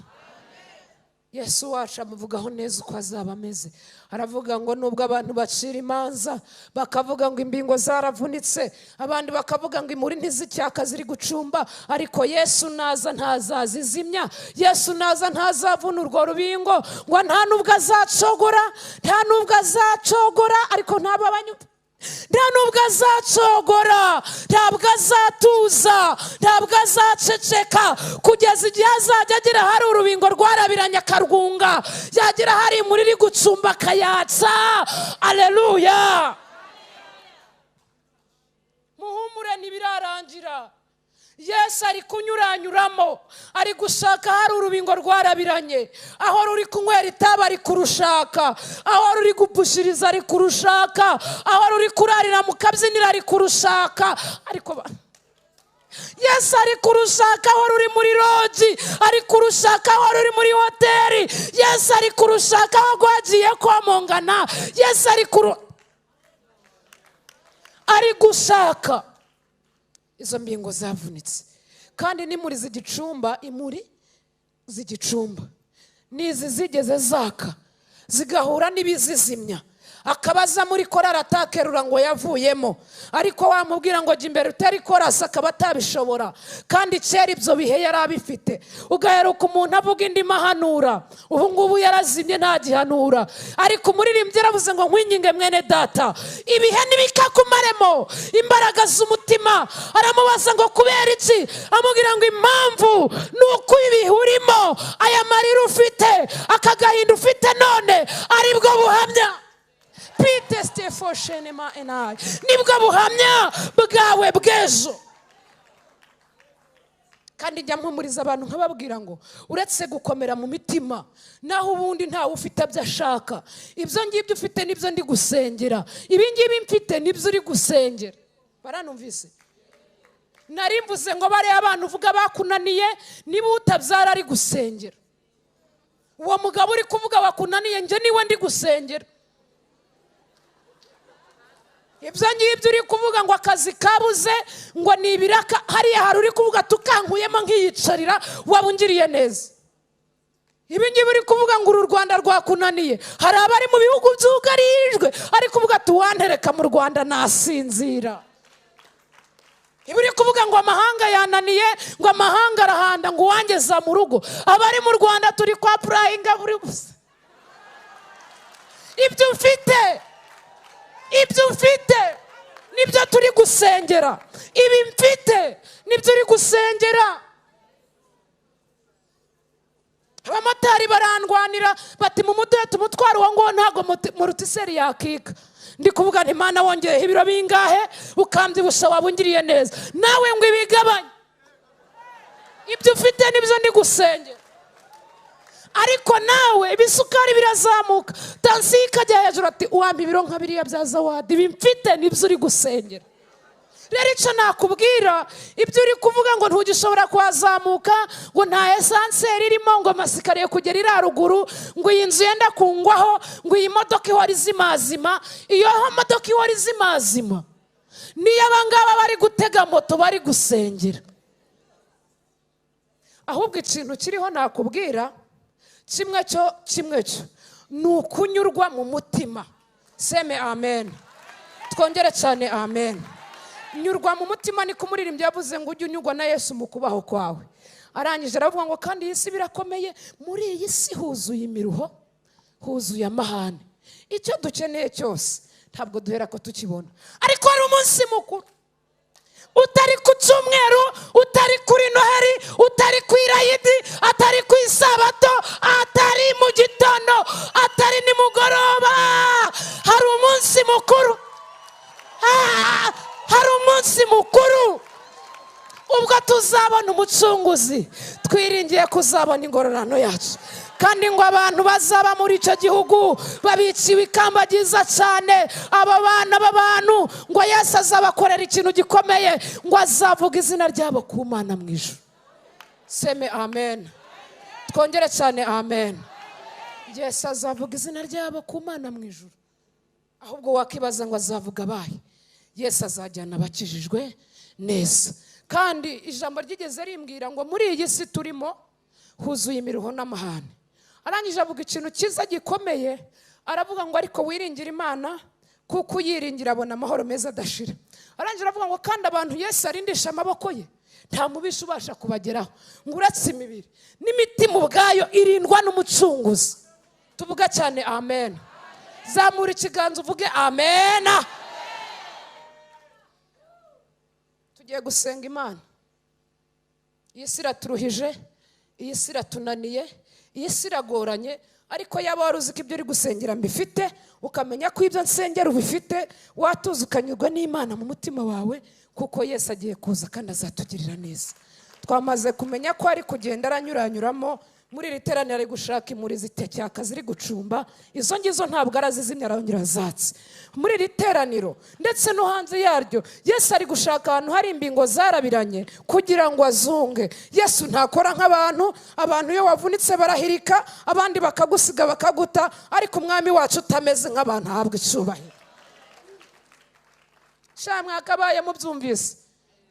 Yesu wacu amuvugaho neza uko azaba ameze. Aravuga ngo nubwo abantu bacira imanza bakavuga ngo imbingo zaravunitse, abandi bakavuga ngo imuri ntizicyaka ziri gucumba, ariko Yesu naza ntazazizimya, Yesu naza ntazavuna urwo rubingo, ngo nta nubwo azacogora, nta nubwo azacogora, ariko ntaba abanyupa, nta nubwo azacogora, ntabwo azatuza, ntabwo azaceceka, kugeza igihe azajya agira hari urubingo rwarabiranye akarwunga, yagira hari imuri iri gucumba akayatsa. Aleluya. Muhumure ntibirarangira. Yesu ari kunyuranyuramo, ari gushaka hari urubingo rwarabiranye, aho ruri kunywera itabi ari kurushaka, aho ruri gupushiriza ari kurushaka, aho ruri kurarira mu kabyiniro ari kurushaka. Ariko Yesu ari kurushaka aho ruri muri loji, ari kurushaka aho ruri muri hoteli, Yesu ari kurushaka aho rwagiye komongana, Yesu ari gushaka izo mbingo zavunitse. Kandi n'imuri z'igicumba, imuri z'igicumba nizi zigeze zaka zigahura n'ibizizimya, akabaza muri korari atakerura ngo yavuyemo, ariko wamubwira ngo jya imbere utari korasi akaba atabishobora, kandi kera ibyo bihe yari abifite. Ugaheruka umuntu avuga indimi ahanura, ubu ngubu yarazimye ntagihanura, ariko umuririmbyi yaravuze ngo nkwinginge mwene data ibihe ntibikakumaremo imbaraga z'umutima. Aramubaza ngo kubera iki? Amubwira ngo impamvu ni uko ibihe urimo, aya marira ufite, aka gahinda ufite none aribwo buhamya. Nibwo buhamya bwawe bw'ejo. Kandi njya mpumuriza abantu nkababwira ngo uretse gukomera mu mitima, naho ubundi ntawe ufite ibyo ashaka. Ibyo ngibyo ufite nibyo ndi gusengera, ibi ngibi mfite nibyo uri gusengera. Baranumvise? Nari mvuze ngo bariya abantu uvuga bakunaniye niba utabyara ari gusengera. Uwo mugabo uri kuvuga wakunaniye njye niwe ndi gusengera. Ibyo ngibyo uri kuvuga ngo akazi kabuze ngo ni ibiraka, hariya hari uri kuvuga tukankuyemo nkiyicarira wabungiriye neza. Ibi ngibi uri kuvuga ngo uru Rwanda rwakunaniye, hari abari mu bihugu byugarijwe ari kuvuga tuwantereka mu Rwanda nasinzira. iba uri kuvuga ngo amahanga yananiye, ngo amahanga arahanda, ngo uwangeza mu rugo. Abari mu Rwanda turi kwa purayinga buri busa. Ibyo ufite nibyo turi gusengera. Ibi mfite nibyo uri gusengera. Abamotari barandwanira bati mu muduhe tumutwara uwo ngo ntago murutiseri yakika. Ndi kuvuga nti Mana wongeyeho ibiro bingahe ukambyibusha wabungiriye neza. Nawe ngo ibigabanye. Ibyo ufite nibyo ndi gusengera. Ariko nawe ibisukari birazamuka, tansiyo ikajya hejuru, ati uwampa ibiro nka biriya bya zawadi. Ibi mfite nibyo uri gusengera. Rero icyo nakubwira, ibyo uri kuvuga ngo ntugishobora kuhazamuka, ngo nta esanseri irimo, ngo amasikariye kugera iriya ruguru, ngo iyi nzu yenda kungwaho, ngo iyi modoka ihora izimazima. Iyo modoka ihora izimazima niyo abangaba bari gutega moto bari gusengera. Ahubwo ikintu kiriho nakubwira, kimwe cyo ni ukunyurwa mu mutima. Seme amen. Twongere cyane amen. Nyurwa mu mutima ni kumuririmbyi yavuze ngo ujye unyurwa na Yesu mu kubaho kwawe. Arangije aravuga ngo kandi iyi si birakomeye, muri iyi si huzuye imiruho, huzuye amahane. Icyo dukeneye cyose ntabwo duhera ko tukibona. Ariko hari umunsi mukuru utari ku cyumweru, utari kuri Noheri, utari ku Irayidi, atari ku Isabato, atari mu gitondo, atari nimugoroba. Hari umunsi mukuru. Hari umunsi mukuru ubwo tuzabona umucunguzi. Twiringiye kuzabona ingororano yacu. Kandi ngo abantu bazaba muri icyo gihugu babiciwe ikamba ryiza cyane. Aba bana b'abantu ngo Yesu azabakorera ikintu gikomeye, ngo azavuga izina ryabo ku Mana mu ijuru. Seme amen. Twongere cyane amen. Yesu azavuga izina ryabo ku Mana mu ijuru. Ahubwo wakibaza ngo azavuga abahe? Yesu azajyana abakijijwe neza. Kandi ijambo ryigeze rimbwira ngo muri iyi si turimo huzuye imiruho n'amahane. Arangije avuga ikintu cyiza gikomeye, aravuga ngo ariko wiringira Imana kuko uyiringira abona amahoro meza adashira. Arangije aravuga ngo kandi abantu Yesu arindisha amaboko ye nta mubisha ubasha kubageraho, ngo uretse imibiri n'imitima ubwayo irindwa n'umucunguzi. Tuvuga cyane amen. Zamura ikiganza uvuge amen. Tugiye gusenga Imana. Iyi si iraturuhije, iyi si iratunaniye, iyi si iragoranye. Ariko yaba wari uzi ko ibyo uri gusengera mbifite, ukamenya ko ibyo nsengera ubifite, watuza ukanyurwa n'Imana mu mutima wawe, kuko Yesu agiye kuza kandi azatugirira neza. Twamaze kumenya ko ari kugenda aranyuranyuramo. Muri iri teraniro ari gushaka imuri zitecyaka ziri gucumba. Izo ngizo ntabwo arazizimya, arongera azatse. Muri iri teraniro ndetse no hanze yaryo, Yesu ari gushaka ahantu hari imbingo zarabiranye kugira ngo azunge. Yesu ntakora nk'abantu. Abantu iyo wavunitse barahirika, abandi bakagusiga bakaguta. Ariko umwami wacu utameze nk'abantu ahabwa icyubahiro. Shamwe akabaye mubyumvise.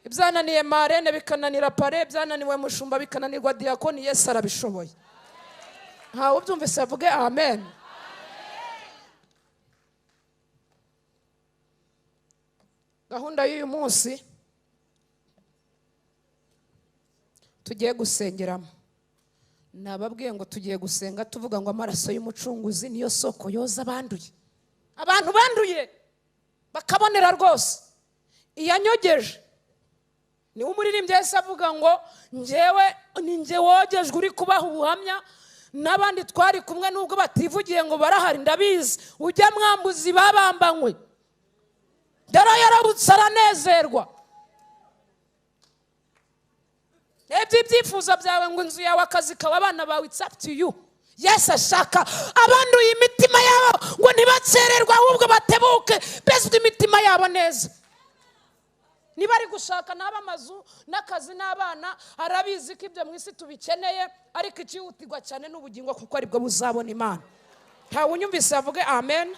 Ibyananiye marene bikananira pare, byananiwe mushumba bikananirwa diakoni, Yesu arabishoboye. Ntawe ubyumvise avuge amen. Gahunda y'uyu munsi tugiye gusengeramo. Nababwiye ngo tugiye gusenga tuvuga ngo amaraso y'umucunguzi niyo soko yoza abanduye. Abantu banduye bakabonera rwose. Iyanyogeje ni umuririmbyi Yesu avuga ngo njyewe ni njye wogejwe uri kubaha ubuhamya, n'abandi twari kumwe nubwo bativugiye ngo barahari ndabizi. Ujya mwambuzi babambanywe, dore yarabutse aranezerwa. Ibyifuzo byawe ngo inzu yawe, akazi kawe, abana bawe, it's up to you. Yesu ashaka abanduye imitima yabo ngo ntibacererwe, ahubwo batebuke bezwe imitima yabo neza. Niba ari gushaka n'aba amazu n'akazi n'abana, arabizi ko ibyo mu isi tubikeneye, ariko ikihutirwa cyane n'ubugingo, kuko aribwo buzabona Imana. Ntawe unyumvise avuge amen.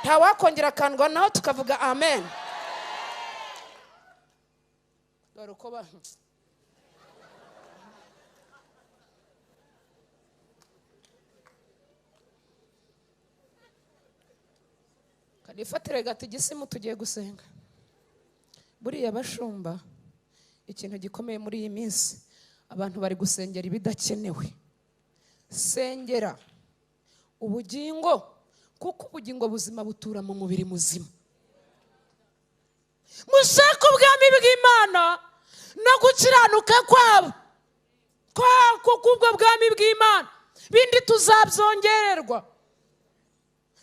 Ntawe wakongera akandwa naho tukavuga amen. Dore uko kanifatire gati igisimu tugiye gusenga. buriya bashumba, ikintu gikomeye muri iyi minsi, abantu bari gusengera ibidakenewe. Sengera ubugingo, kuko ubugingo buzima butura mu mubiri muzima. Mushaka ubwami bw'Imana no gukiranuka kwabo, kubwo bwami bw'Imana, bindi tuzabyongererwa.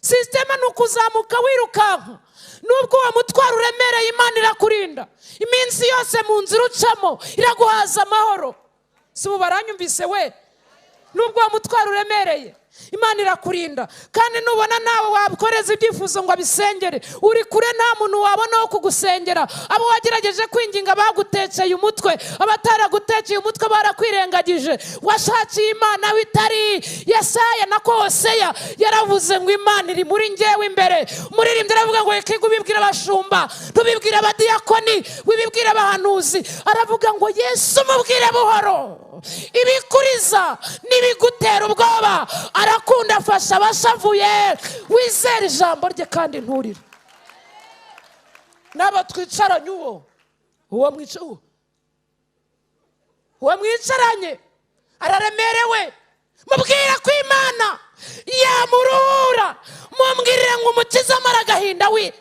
Sisiteme ni ukuzamuka wirukanka, nubwo uwo mutwaro uremereye Imana irakurinda. Iminsi yose mu nzira ucamo iraguhaza amahoro. Si ubu baranyumvise we? Nubwo uwo mutwaro uremereye Imana irakurinda, kandi nubona nawe wabikoreza ibyifuzo ngo abisengere, uri kure nta muntu wabona wo kugusengera. Abo wagerageje kwinginga bagutekeye umutwe, abataragutekeye umutwe barakwirengagije. Washakiye Imana witari. Yesaya na Hoseya yaravuze ngo Imana iri muri njyewe imbere. Umuririmbyi aravuga ngo reka ubibwire abashumba, ntubibwire abadiyakoni, wibibwire abahanuzi. Aravuga ngo Yesu mubwire buhoro, ibikuriza n'ibigutera ubwoba. Arakunda afasha abashavuye. Wizere ijambo rye kandi nturire. Nabo twicaranye uwo mwicaranye araremerewe, mubwira ko Imana yamuruhura. Mumbwirire ngo umukiza amara agahinda we.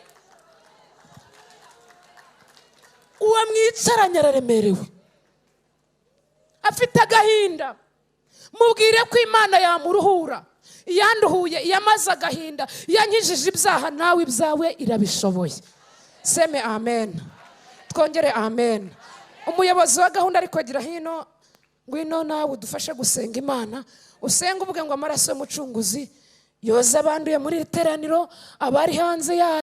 Uwo mwicaranye araremerewe, afite agahinda. Mubwire ko Imana yamuruhura. Yanduhuye, yamaze agahinda, yankijije ibyaha, nawe ibyawe irabishoboye. Seme amen. Twongere amen. Umuyobozi wa gahunda ariko gira hino, ngwino nawe udufashe gusenga Imana. Usenga uvuga ngo amaraso y'umucunguzi yoza abanduye muri iri teraniro, abari hanze ya